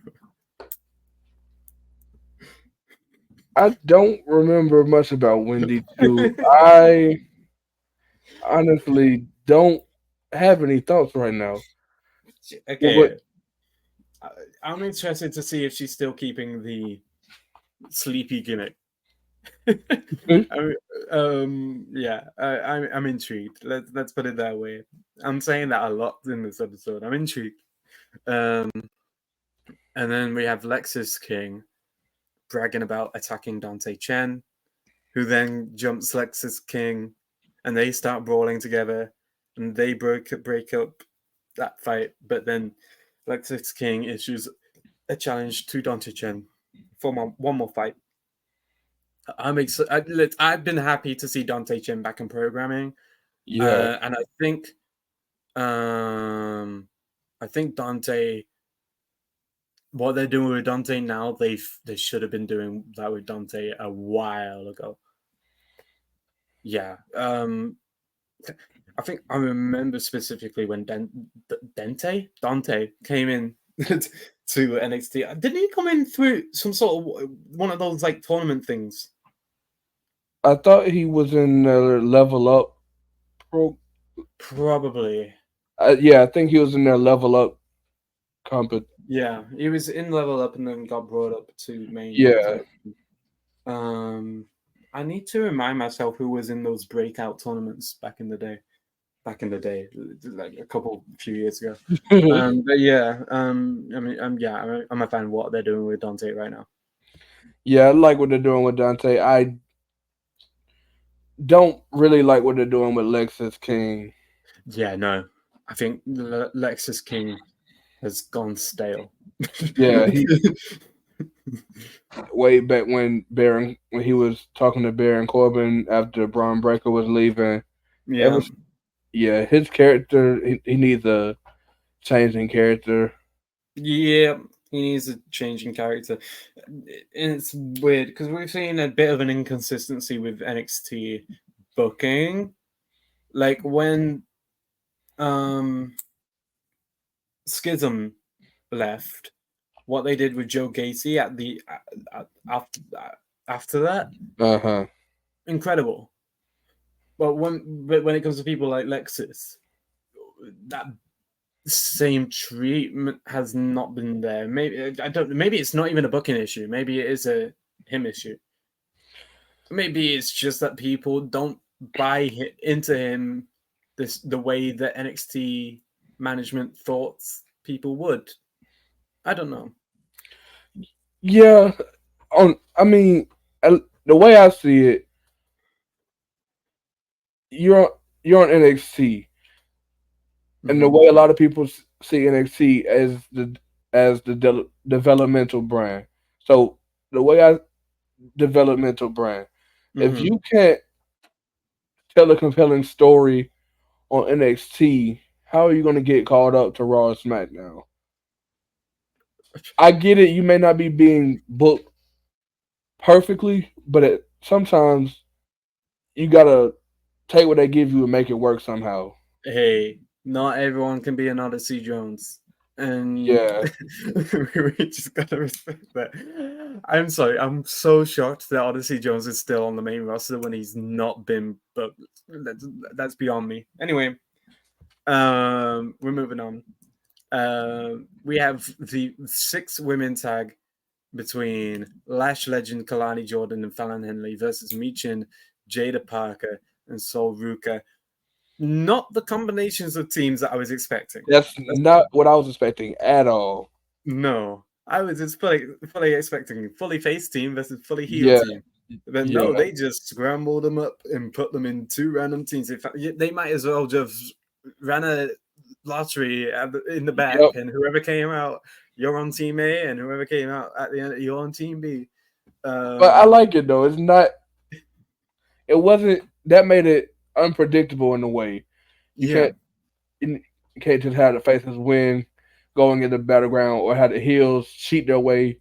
I don't remember much about Wendy Chu. I honestly don't have any thoughts right now. Okay. I'm interested to see if she's still keeping the sleepy gimmick. I'm intrigued. Let's put it that way. I'm saying that a lot in this episode. I'm intrigued. And then we have Lexis King bragging about attacking Dante Chen, who then jumps Lexis King, and they start brawling together, and they break up that fight. But then Lexis King issues a challenge to Dante Chen for one more fight. I'm excited. I've been happy to see Dante Chen back in programming. Yeah, And I think Dante. What they're doing with Dante now, they should have been doing that with Dante a while ago. Yeah. I think I remember specifically when Dante came in to NXT. Didn't he come in through some sort of one of those like tournament things? I thought he was in Level Up. Probably. Yeah, I think he was in their Level Up competition. Yeah, he was in Level Up and then got brought up to main. Yeah. I need to remind myself who was in those breakout tournaments back in the day, like a few years ago. But yeah, I'm a fan of what they're doing with Dante right now. Yeah, I like what they're doing with Dante. I don't really like what they're doing with Lexis King. Yeah, no, I think Lexis King has gone stale. Yeah, way back when he was talking to Baron Corbin after Braun Breaker was leaving. Yeah, his character he needs a change in character. Yeah, he needs a change in character. And it's weird because we've seen a bit of an inconsistency with NXT booking. Like when Schism left, what they did with Joe Gacy at the after that, incredible. But when it comes to people like Lexis, that same treatment has not been there. Maybe it's not even a booking issue. Maybe it is a him issue. Maybe it's just that people don't buy into him the way that NXT management thought people would. I don't know. Yeah, the way I see it, you're on NXT, and the way a lot of people see NXT as the developmental brand. So the way developmental brand. If you can't tell a compelling story on NXT, how are you going to get called up to Raw or SmackDown? I get it. You may not be being booked perfectly, but sometimes you got to take what they give you and make it work somehow. Hey, not everyone can be an Odyssey Jones. And yeah, we just gotta respect that. I'm sorry, I'm so shocked that Odyssey Jones is still on the main roster when he's not been, but that's beyond me. Anyway, we're moving on. We have the 6-women tag between Lash legend Kalani Jordan and Fallon Henley versus Michin, Jada Parker, and Sol Ruka. Not the combinations of teams that I was expecting. That's not what I was expecting at all. No, I was just fully expecting fully face team versus fully heel team. But no, they just scrambled them up and put them in 2 random teams. In fact, they might as well just ran a lottery in the back, and whoever came out, you're on team A, and whoever came out at the end, you're on team B. But I like it though. It's not. It wasn't. That made it unpredictable in a way. You can't just have the faces win going into Battleground or have the heels cheat their way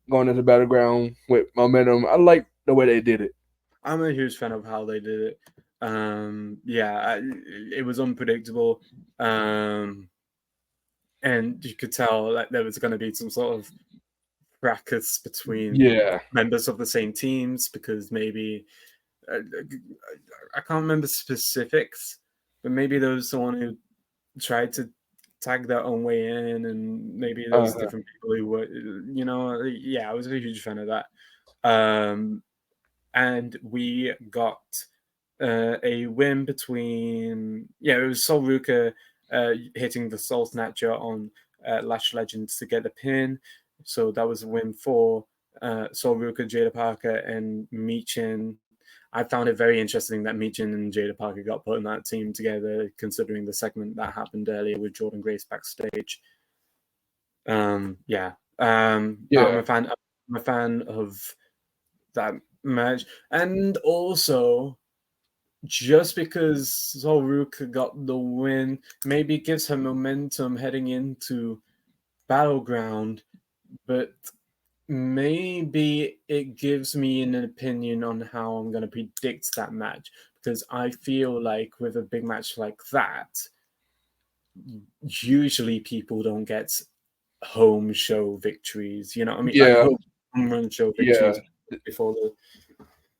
going into Battleground with momentum. I like the way they did it. I'm a huge fan of how they did it. It was unpredictable. And you could tell that there was going to be some sort of fracas between members of the same teams because maybe I can't remember specifics, but maybe there was someone who tried to tag their own way in, and maybe there was different people who were, I was a huge fan of that. And we got a win between, it was Sol Ruka hitting the Soul Snatcher on Lash Legends to get the pin. So that was a win for Sol Ruka, Jada Parker, and Michin. I found it very interesting that Michin and Jada Parker got put in that team together, considering the segment that happened earlier with Jordan Grace backstage. I'm a fan of that match, and also just because Sol Ruka got the win, maybe gives her momentum heading into Battleground, but maybe it gives me an opinion on how I'm going to predict that match, because I feel like with a big match like that, usually people don't get home show victories. You know what I mean? Yeah. Like home run show victories before the.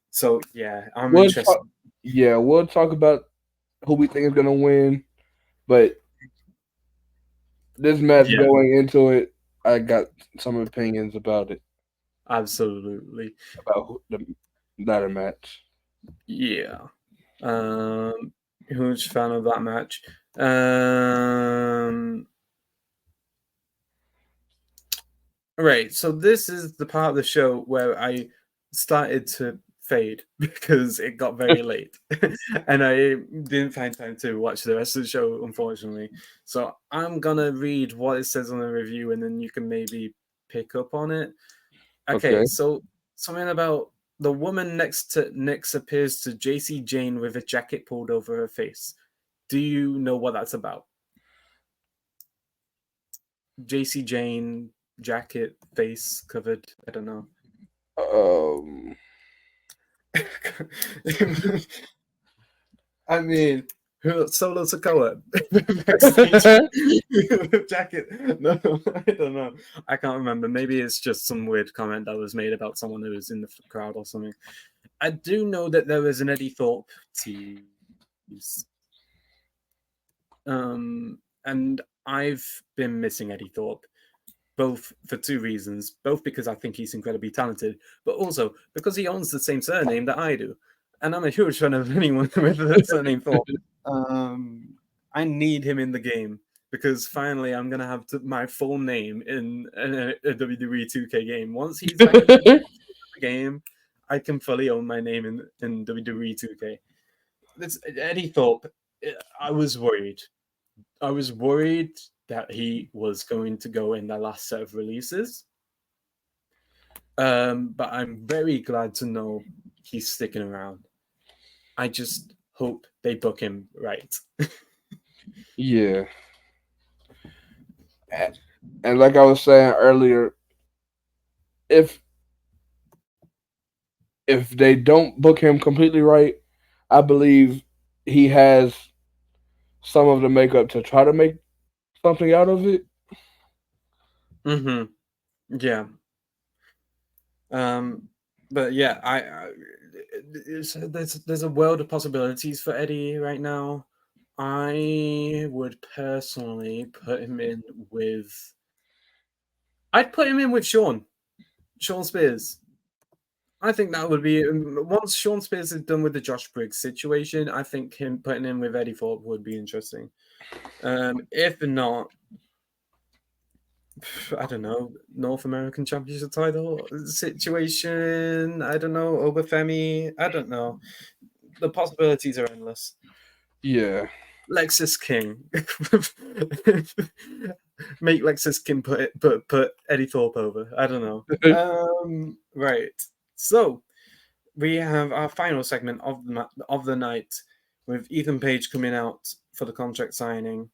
So I'm interested. We'll talk about who we think is going to win, but this match going into it, I got some opinions about it. Absolutely. About the ladder match. Yeah. Huge fan of that match. Right. So this is the part of the show where I started to fade because it got very late and I didn't find time to watch the rest of the show, unfortunately. So I'm gonna read what it says on the review and then you can maybe pick up on it. Okay. So something about the woman next to Nyx appears to JC Jane with a jacket pulled over her face. Do you know what that's about? JC Jane, jacket, face covered. I don't know. I mean, Solo Sokoa jacket. No, I don't know. I can't remember. Maybe it's just some weird comment that was made about someone who was in the crowd or something. I do know that there was an Eddie Thorpe tease. And I've been missing Eddie Thorpe, both for two reasons. Both because I think he's incredibly talented, but also because he owns the same surname that I do. And I'm a huge fan of anyone with the surname Thorpe. I need him in the game because finally I'm gonna have my full name in a WWE 2K game. Once he's back in the game, I can fully own my name in WWE 2K. This Eddie Thorpe, I was worried. I was worried that he was going to go in the last set of releases. But I'm very glad to know he's sticking around. I just hope they book him right. Yeah. And like I was saying earlier, if they don't book him completely right, I believe he has some of the makeup to try to make something out of it. Yeah. But yeah, there's a world of possibilities for Eddie right now. I would personally put him in with. I'd put him in with Sean Spears. I think that would be once Sean Spears is done with the Josh Briggs situation. I think him putting him with Eddie Thorpe would be interesting. If not, I don't know, North American Championship title situation. I don't know, Obafemi. I don't know. The possibilities are endless. Yeah. Lexis King. Make Lexus Kim put Eddie Thorpe over. I don't know. Right. So we have our final segment of the night with Ethan Page coming out for the contract signing.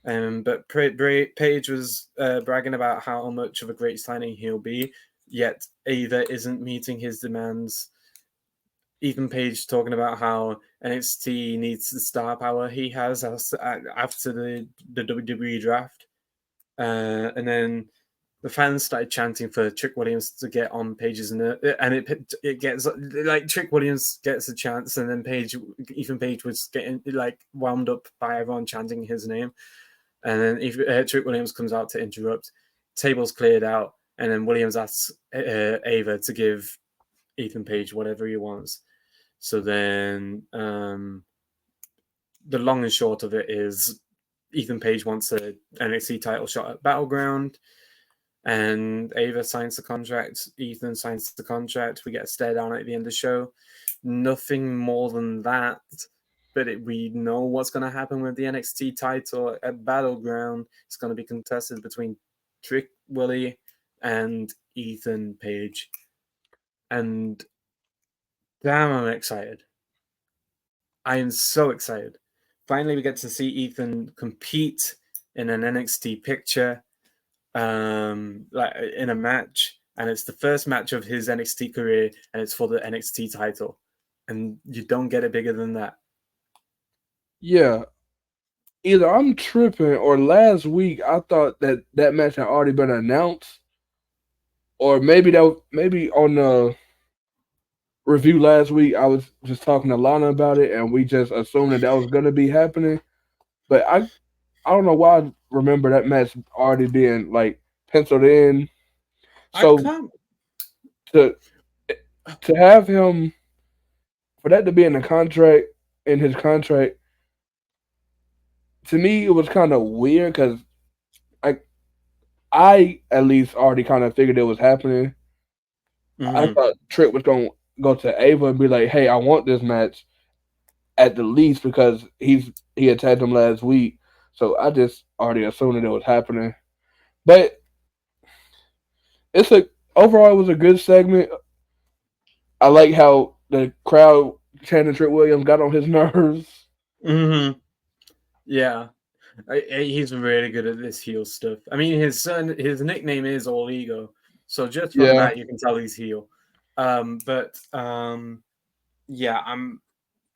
But Page was bragging about how much of a great signing he'll be, yet Ava isn't meeting his demands. Ethan Page talking about how NXT needs the star power he has after the WWE draft. And then the fans started chanting for Trick Williams to get on Page's and it gets like Trick Williams gets a chance, and then Ethan Page was getting like wound up by everyone chanting his name, and then Trick Williams comes out to interrupt. Tables cleared out, and then Williams asks Ava to give Ethan Page whatever he wants. So then the long and short of it is Ethan Page wants an NXT title shot at Battleground, and Ava signs the contract. Ethan signs the contract. We get a stare down at the end of the show. Nothing more than that, but we know what's going to happen with the NXT title at Battleground. It's going to be contested between Trick Willie and Ethan Page. And damn, I'm excited. I am so excited. Finally, we get to see Ethan compete in an NXT picture, like in a match, and it's the first match of his NXT career, and it's for the NXT title, and you don't get it bigger than that. Yeah, either I'm tripping, or last week I thought that match had already been announced, or maybe on the review last week I was just talking to Lana about it, and we just assumed that was going to be happening. But I don't know why I remember that match already being like penciled in. So to have him, for that to be in his contract, to me it was kind of weird because I at least already kind of figured it was happening. Mm-hmm. I thought Trick was going to go to Ava and be like, "Hey, I want this match at the least," because he attacked him last week. So I just already assumed that it was happening. But overall it was a good segment. I like how the crowd chanting Trick Williams got on his nerves. Mm-hmm. Yeah. He's really good at this heel stuff. I mean, his nickname is All Ego, so just from that you can tell he's heel. Yeah, I'm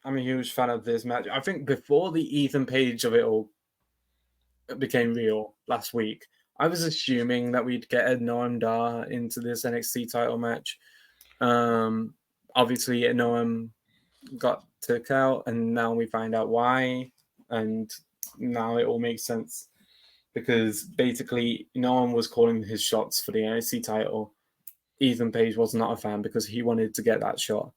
a huge fan of this match. I think before the Ethan Page of it all became real last week, I was assuming that we'd get a Noam Dar into this NXT title match. Obviously, Noam got took out, and now we find out why, and now it all makes sense because basically Noam was calling his shots for the NXT title. Ethan Page was not a fan because he wanted to get that shot,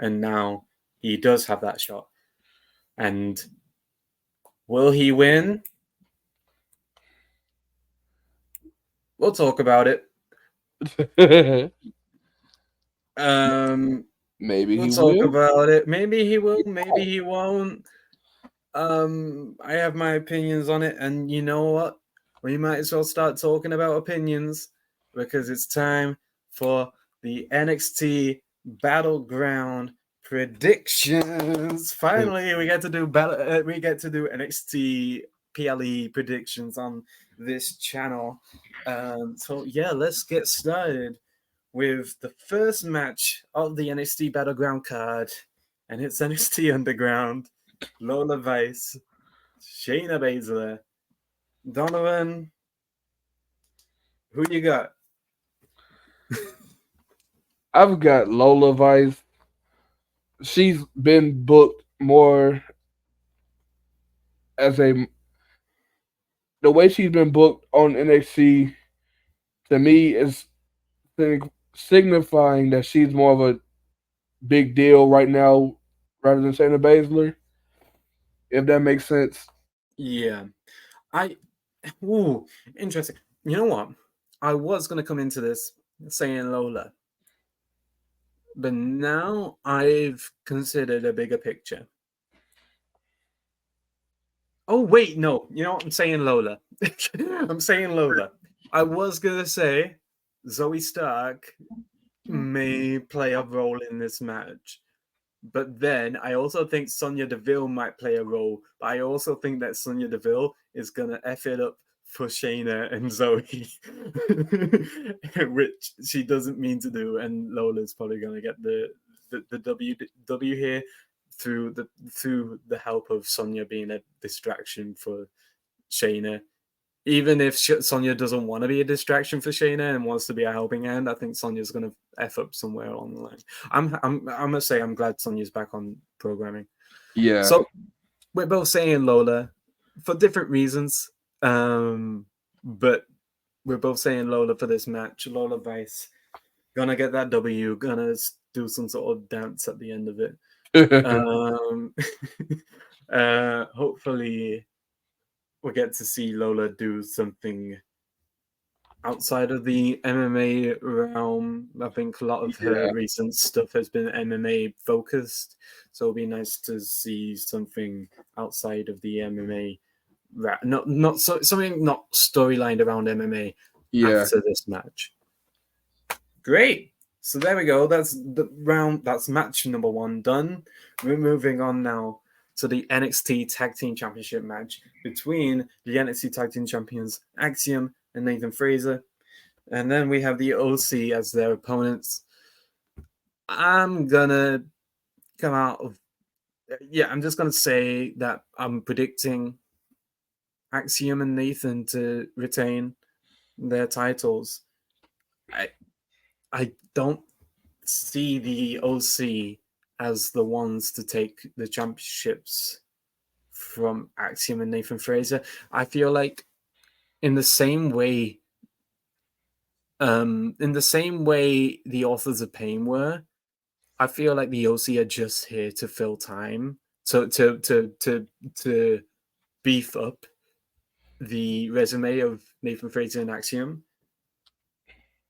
and now he does have that shot. And will he win? We'll talk about it. Maybe we'll he talk will. about it. Maybe he will. Maybe he won't. I have my opinions on it, and you know what? We might as well start talking about opinions because it's time for the NXT Battleground predictions. Finally, we get to do NXT PLE predictions on this channel. So yeah, let's get started with the first match of the NXT Battleground card, and it's NXT Underground. Lola Vice, Shayna Baszler, Donovan. Who you got? I've got Lola Vice. She's been booked more as the way she's been booked on NXT to me is signifying that she's more of a big deal right now rather than Shayna Baszler. If that makes sense. Yeah. Interesting. You know what? I was going to come into this saying Lola. But now I've considered a bigger picture. Oh, wait, no. You know what? I'm saying Lola. I'm saying Lola. I was gonna say Zoe Stark may play a role in this match, but then I also think Sonya Deville might play a role. But I also think that Sonya Deville is gonna F it up for Shayna and Zoe, which she doesn't mean to do, and Lola's probably gonna get the W here through the help of Sonya being a distraction for Shayna. Even if Sonya doesn't want to be a distraction for Shayna and wants to be a helping hand, I think Sonya's going to F up somewhere along the line. I'm gonna say I'm glad Sonya's back on programming. Yeah. So we're both saying Lola for different reasons, but we're both saying Lola for this match. Lola Vice gonna get that W, gonna do some sort of dance at the end of it. Hopefully we'll get to see Lola do something outside of the MMA realm. I think a lot of her recent stuff has been MMA focused, so it'll be nice to see something outside of the MMA. Something not storylined around MMA after this match. Great. So there we go. That's the round. That's match number 1 done. We're moving on now to the NXT Tag Team Championship match between the NXT Tag Team Champions Axiom and Nathan Fraser. And then we have the OC as their opponents. I'm gonna come out of... I'm just gonna say that I'm predicting Axiom and Nathan to retain their titles. I don't see the OC as the ones to take the championships from Axiom and Nathan Fraser. I feel like in the same way the Authors of Pain were, I feel like the OC are just here to fill time, to beef up the resume of Nathan Fraser and Axiom.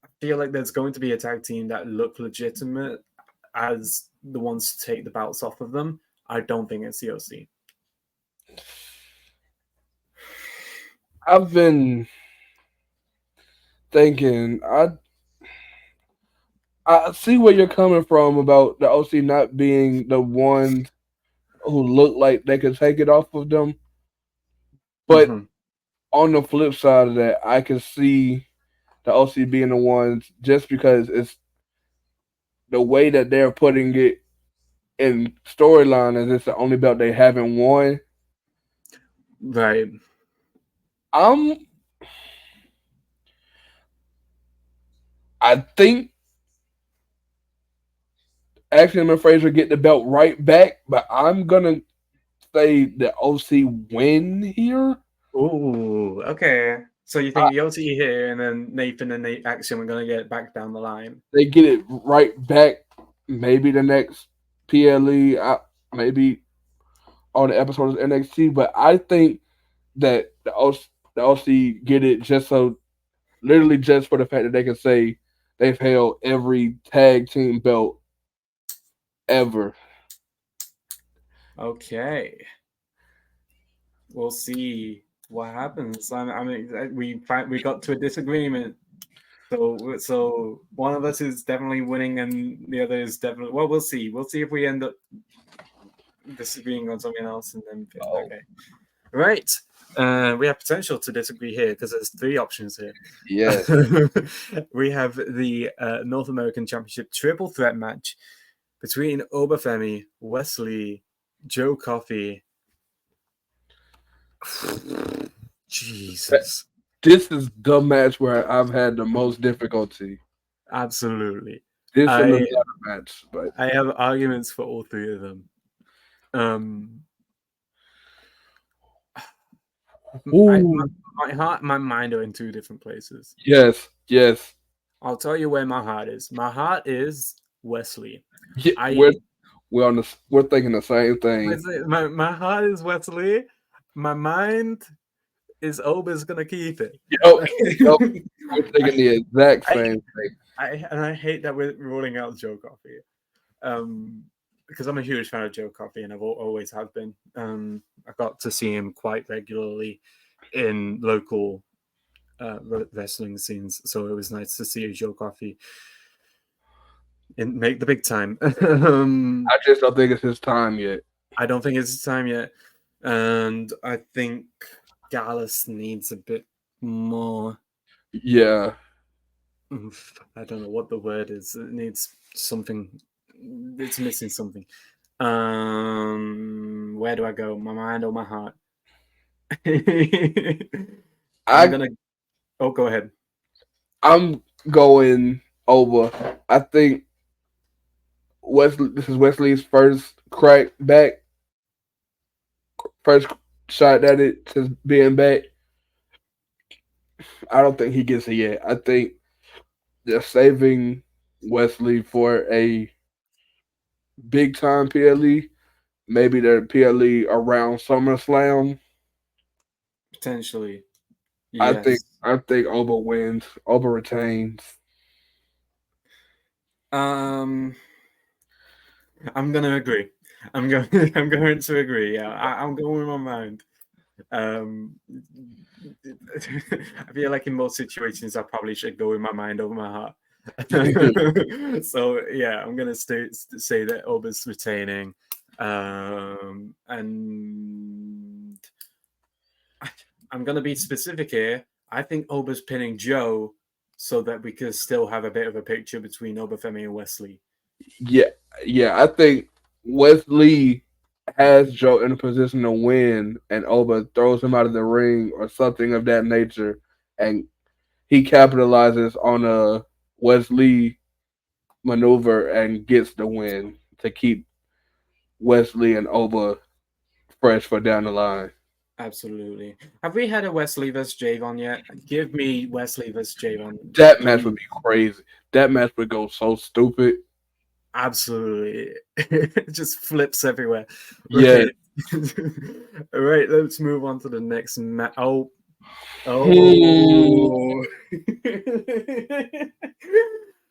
I feel like there's going to be a tag team that look legitimate as the ones to take the belts off of them. I don't think it's the OC. I've been thinking, I see where you're coming from about the OC not being the ones who look like they could take it off of them. But on the flip side of that, I can see the OC being the ones just because it's the way that they're putting it in storyline is it's the only belt they haven't won. Right. I think Axiom and Fraser get the belt right back, but I'm gonna say the OC win here. Ooh, okay. So you think the OC here, and then Nathan and Axiom are gonna get it back down the line? They get it right back. Maybe the next PLE, maybe on the episodes of NXT, but I think that the OC get it literally just for the fact that they can say they've held every tag team belt ever. Okay. We'll see what happens. I mean, we got to a disagreement. So one of us is definitely winning, and the other is definitely... Well, we'll see. We'll see if we end up disagreeing on something else, and then okay. Right. We have potential to disagree here because there's 3 options here. Yes. We have the North American Championship triple threat match between Obafemi, Wesley, Joe Coffey. Jesus. This is the match where I've had the most difficulty. Absolutely. This is another match, but I have arguments for all 3 of them. My heart and my mind are in 2 different places. Yes. I'll tell you where my heart is. My heart is Wesley. Yeah, we're thinking the same thing. My heart is Wesley. My mind is Oba's gonna keep it. We're thinking the exact same thing. I hate that we're ruling out Joe Coffey. Because I'm a huge fan of Joe Coffey, and I've always have been. I got to see him quite regularly in local wrestling scenes. So it was nice to see Joe Coffey make the big time. I just don't think it's his time yet. I don't think it's his time yet, and I think Gallus needs a bit more. Yeah. I don't know what the word is. It needs something. It's missing something. Where do I go? My mind or my heart? I'm gonna. Oh, go ahead. I'm going over. I think this is Wesley's first crack back, first shot at it since being back. I don't think he gets it yet. I think they're saving Wesley for a big time PLE. Maybe their PLE around SummerSlam. Potentially. Yes. I think Oba wins. Oba retains. I'm gonna agree. I'm going to agree. Yeah, I'm going with my mind. I feel like in most situations I probably should go with my mind over my heart. So yeah, I'm gonna say that Oba's retaining, and I'm gonna be specific here. I think Oba's pinning Joe so that we could still have a bit of a picture between Obafemi and Wesley. Yeah. I think Wesley has Joe in a position to win, and Oba throws him out of the ring or something of that nature, and he capitalizes on a Wesley maneuver and gets the win to keep Wesley and Oba fresh for down the line. Absolutely. Have we had a Wesley vs. Javon yet? Give me Wesley vs. Javon. That match would be crazy. That match would go so stupid. Absolutely. It just flips everywhere. Yeah. All right, let's move on to the next match. Oh.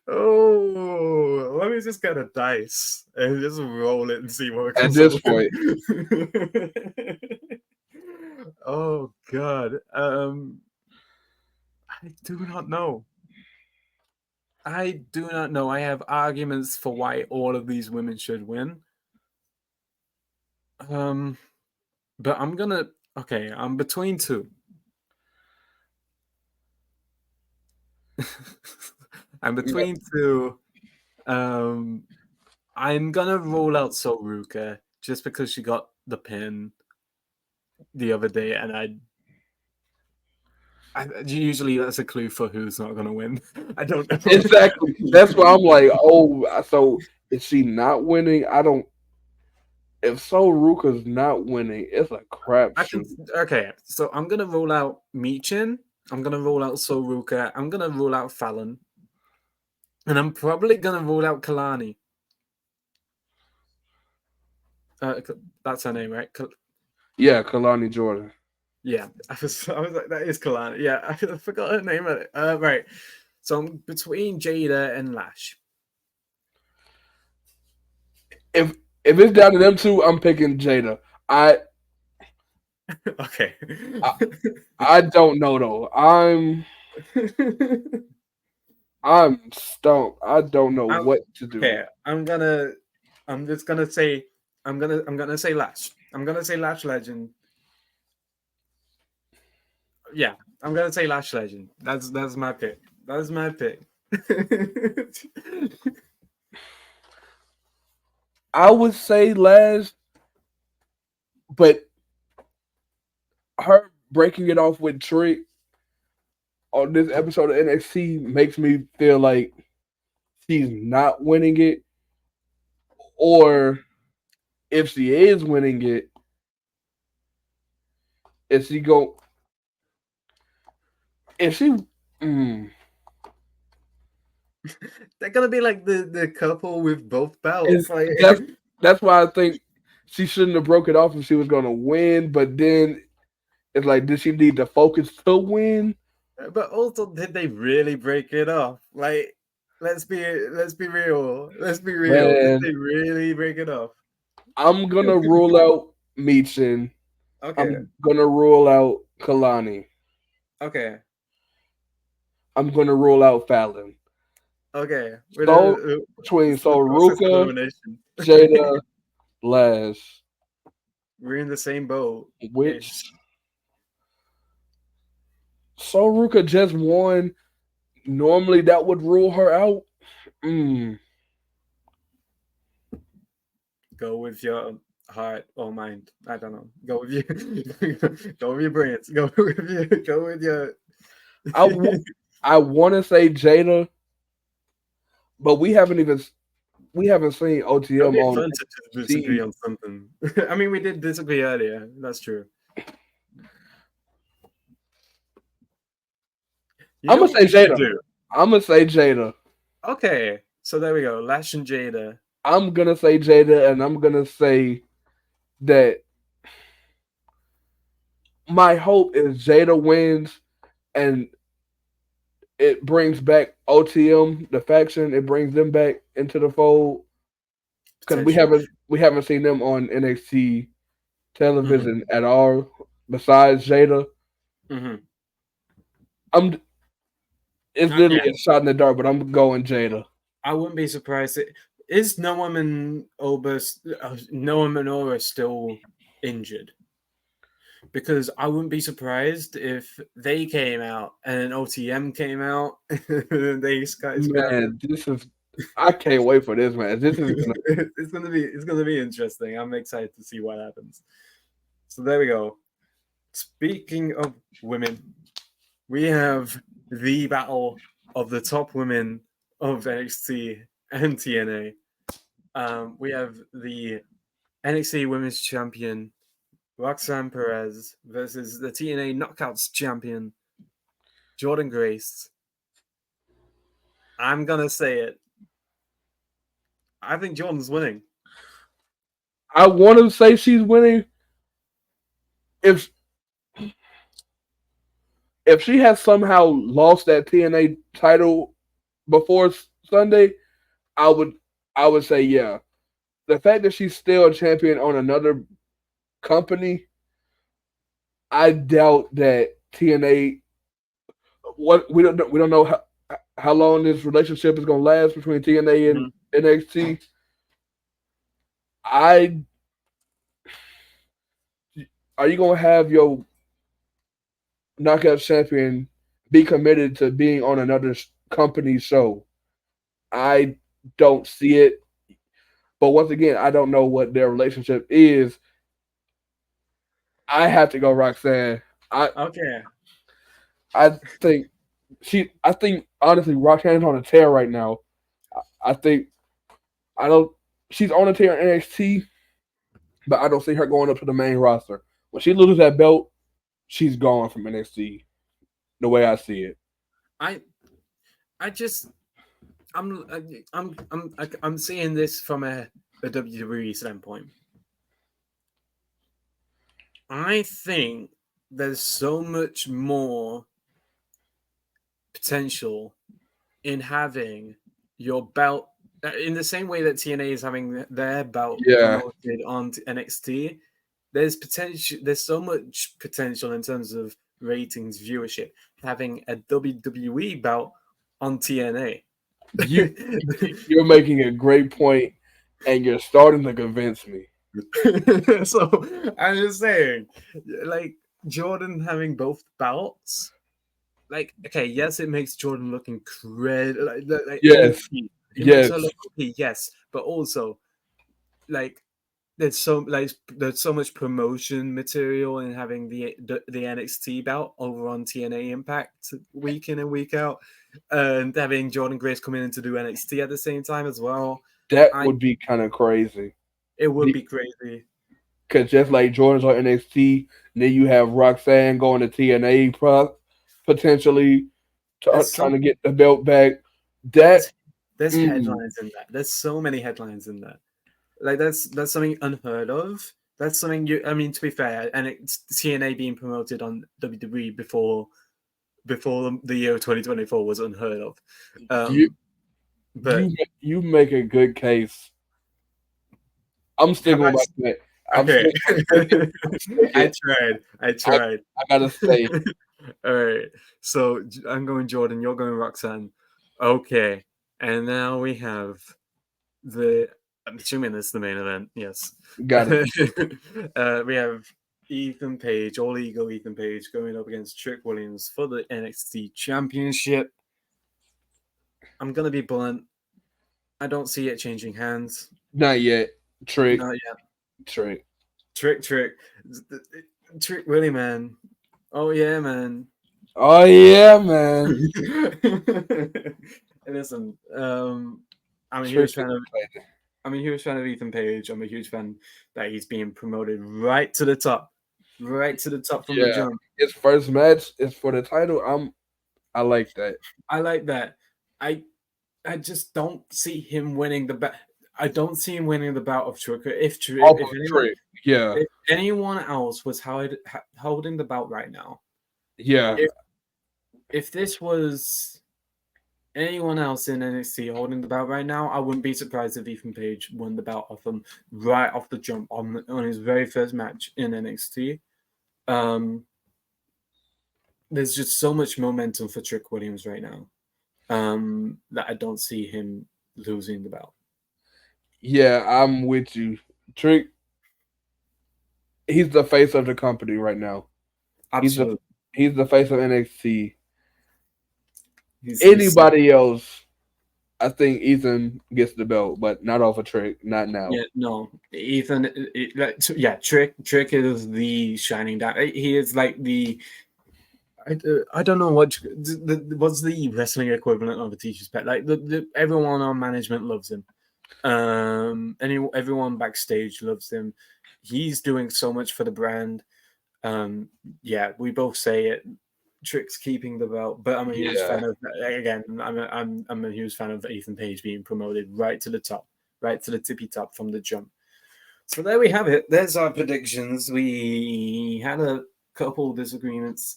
Oh, let me just get a dice and just roll it and see what comes at this point. Oh God. I do not know. I have arguments for why all of these women should win. But I'm between two. I'm between two. I'm gonna rule out Soruka just because she got the pin the other day, and I usually that's a clue for who's not gonna win. I don't know. Exactly. That's why I'm like, oh, so is she not winning? I don't. If Soruka's not winning, it's a crapshoot. Okay, so I'm gonna rule out Michin. I'm gonna rule out Soruka. I'm gonna rule out Fallon. And I'm probably going to rule out Kalani. That's her name, right? Yeah, Kalani Jordan. Yeah, I was like, that is Kalani. Yeah, I forgot her name. Right. So I'm between Jada and Lash. If it's down to them two, I'm picking Jada. Okay. I don't know though. I'm stumped. I don't know what to do. Okay, I'm gonna say Lash. I'm gonna say Lash Legend. Yeah, I'm gonna say Lash Legend. That's my pick. That's my pick. I would say Lash, but her breaking it off with Trick on this episode of NXT makes me feel like she's not winning it, or if she is winning it, is she go? If she, they're gonna be like the couple with both belts. Like that's why I think she shouldn't have broke it off if she was gonna win. But then it's like, did she need to focus to win? But also, did they really break it off? Like, let's be real. Let's be real. Man, did they really break it off? I'm gonna rule out Michin. Okay. I'm gonna rule out Kalani. Okay. I'm gonna rule out Fallon. Okay. Between Ruka, elimination. Jada, Lash. We're in the same boat. Which Ruka just won. Normally that would rule her out. Go with your heart or mind. I don't know. Go with you. Go with your brains. Go with your. I want to say Jada, but we haven't seen OTM on. Fun to disagree on something. I mean, we did disagree earlier. That's true. I'm gonna say Jada. Okay, so there we go. Lash and Jada. I'm gonna say Jada, and I'm gonna say that my hope is Jada wins, and it brings back OTM, the faction. It brings them back into the fold because we haven't seen them on NXT television at all. Besides Jada, it's literally a shot in the dark, but I'm going Jada. I wouldn't be surprised. Is Noam Minora still injured? Because I wouldn't be surprised if they came out and then OTM came out. I can't wait for this, man. This is it's gonna be interesting. I'm excited to see what happens. So there we go. Speaking of women, we have the battle of the top women of NXT and TNA. We have the NXT Women's Champion Roxanne Perez versus the TNA Knockouts Champion Jordynne Grace. I'm gonna say it. I think Jordan's winning. I want to say she's winning. If she has somehow lost that TNA title before Sunday, I would say yeah. The fact that she's still a champion on another company, I doubt that TNA. We don't know how long this relationship is going to last between TNA and NXT. Are you going to have your knockout champion be committed to being on another company's show? I don't see it. But once again, I don't know what their relationship is. I have to go Roxanne. Okay. I think honestly Roxanne's on a tear right now. She's on a tear in NXT, but I don't see her going up to the main roster. When she loses that belt, she's gone from NXT. The way I see it. I'm seeing this from a WWE standpoint. I think there's so much more potential in having your belt in the same way that TNA is having their belt promoted on NXT. There's potential. There's so much potential in terms of ratings, viewership, having a WWE belt on TNA. You're making a great point, and you're starting to convince me. So I'm just saying, like Jordan having both belts, like okay, yes, it makes Jordan look incredible. Yes, yes, but also like there's so much promotion material in having the NXT belt over on TNA Impact week in and week out, and having Jordynne Grace coming in to do NXT at the same time as well. That would be kind of crazy. It would be crazy. Because just like Jordan's on NXT, then you have Roxanne going to TNA potentially trying to get the belt back. There's headlines in that. There's so many headlines in that. Like that's something unheard of. That's something to be fair, and it's TNA being promoted on WWE before the year 2024 was unheard of. You make a good case. I'm sticking with my Okay. I I tried. gotta say, All right. So I'm going Jordan. You're going Roxanne. Okay. And now we have I'm assuming this is the main event. Yes. got it. We have Ethan Page, All Ego Ethan Page, going up against Trick Williams for the NXT Championship. I'm gonna be blunt. I don't see it changing hands. Not yet. Trick. Not yet. Trick. Trick Willie, man. Oh yeah, man. Oh yeah, man. Listen, I'm a Trick huge fan of. I'm a huge fan of Ethan Page. I'm a huge fan that he's being promoted right to the top from the jump. His first match is for the title. I like that. I like that. I just don't see him winning the I don't see him winning the bout of Trick. If anyone else was holding the belt right now, if this was anyone else in NXT holding the belt right now, I wouldn't be surprised if Ethan Page won the belt off him right off the jump on his very first match in NXT. There's just so much momentum for Trick Williams right now that I don't see him losing the belt. Yeah, I'm with you. Trick, he's the face of the company right now. Absolutely. He's the face of NXT. Anybody else, I think Ethan gets the belt, but not off a Trick. Not now. Yeah, no, Ethan. Trick is the shining down. He is like the. I don't know what's the wrestling equivalent of a teacher's pet. Like everyone on management loves him. Everyone backstage loves him. He's doing so much for the brand. We both say it. Trick's keeping the belt, but I'm a huge fan of. Again, I'm a huge fan of Ethan Page being promoted right to the top, right to the tippy top from the jump. So there we have it. There's our predictions. We had a couple disagreements,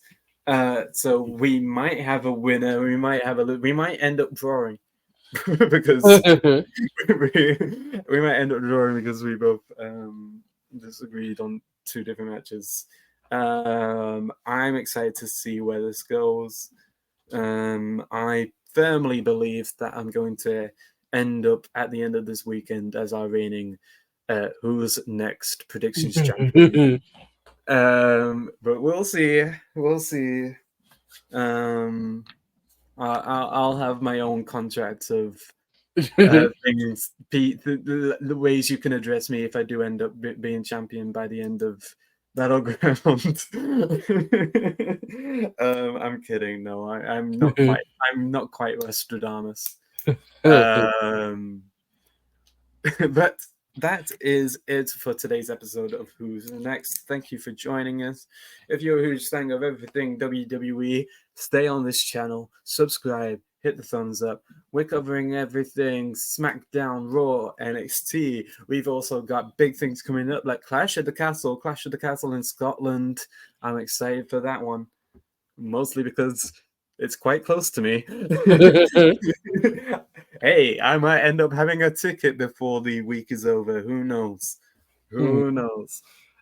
so we might have a winner. We might end up drawing because we might end up drawing because we both disagreed on two different matches. I'm excited to see where this goes. I firmly believe that I'm going to end up at the end of this weekend as our reigning Who's Next predictions champion. But we'll see. I'll have my own contracts of things, the ways you can address me if I do end up being champion by the end of Battleground. I'm kidding. No, I'm not quite. I'm not quite Nostradamus. But that is it for today's episode of Who's Next. Thank you for joining us. If you're a huge fan of everything WWE, stay on this channel, subscribe, hit the thumbs up. We're covering everything SmackDown, Raw, NXT. We've also got big things coming up like Clash of the Castle in Scotland. I'm excited for that one, mostly because it's quite close to me. Hey, I might end up having a ticket before the week is over. Who knows?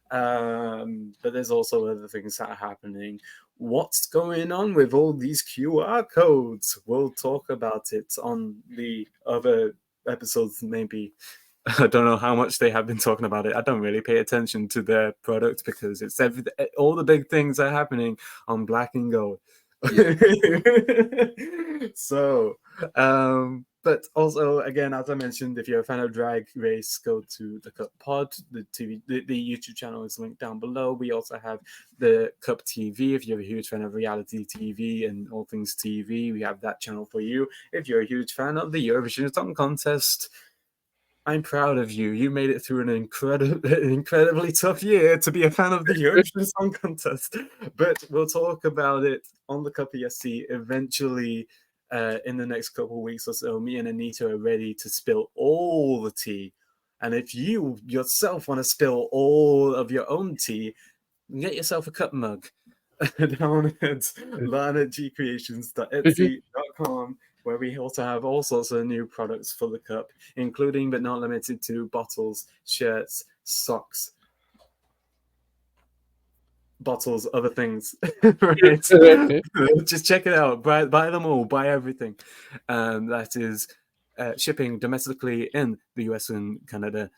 But there's also other things that are happening. What's going on with all these QR codes? We'll talk about it on the other episodes, maybe. I don't know how much they have been talking about it. I don't really pay attention to their product because it's all the big things are happening on Black and Gold. So, but also, again, as I mentioned, if you're a fan of Drag Race, go to the Cup Pod. The YouTube channel is linked down below. We also have the Cup TV. If you're a huge fan of reality TV and all things TV, we have that channel for you. If you're a huge fan of the Eurovision Song Contest, I'm proud of you. You made it through an incredibly tough year to be a fan of the Eurovision Song Contest. But we'll talk about it on the Cup ESC eventually in the next couple of weeks or so. Me and Anita are ready to spill all the tea. And if you yourself want to spill all of your own tea, get yourself a cup mug down at lanagcreations.etsy.com, where we also have all sorts of new products for the cup, including but not limited to bottles, shirts, socks, bottles, other things. Right? Just check it out. Buy them all. Buy everything. That is shipping domestically in the US and Canada,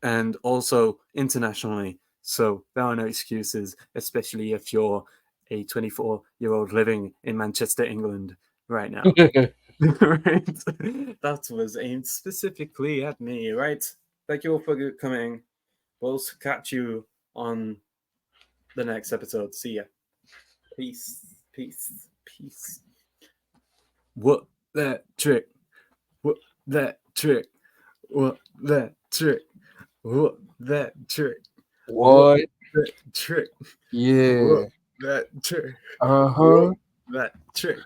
and also internationally. So there are no excuses, especially if you're a 24-year-old living in Manchester, England right now. Right? That was aimed specifically at me, right? Thank you all for coming. We'll catch you on the next episode. See ya. Peace. Peace. Peace. What that trick? What that trick? What that trick? What that trick? What? That trick? Yeah. What that trick? Uh-huh. That trick.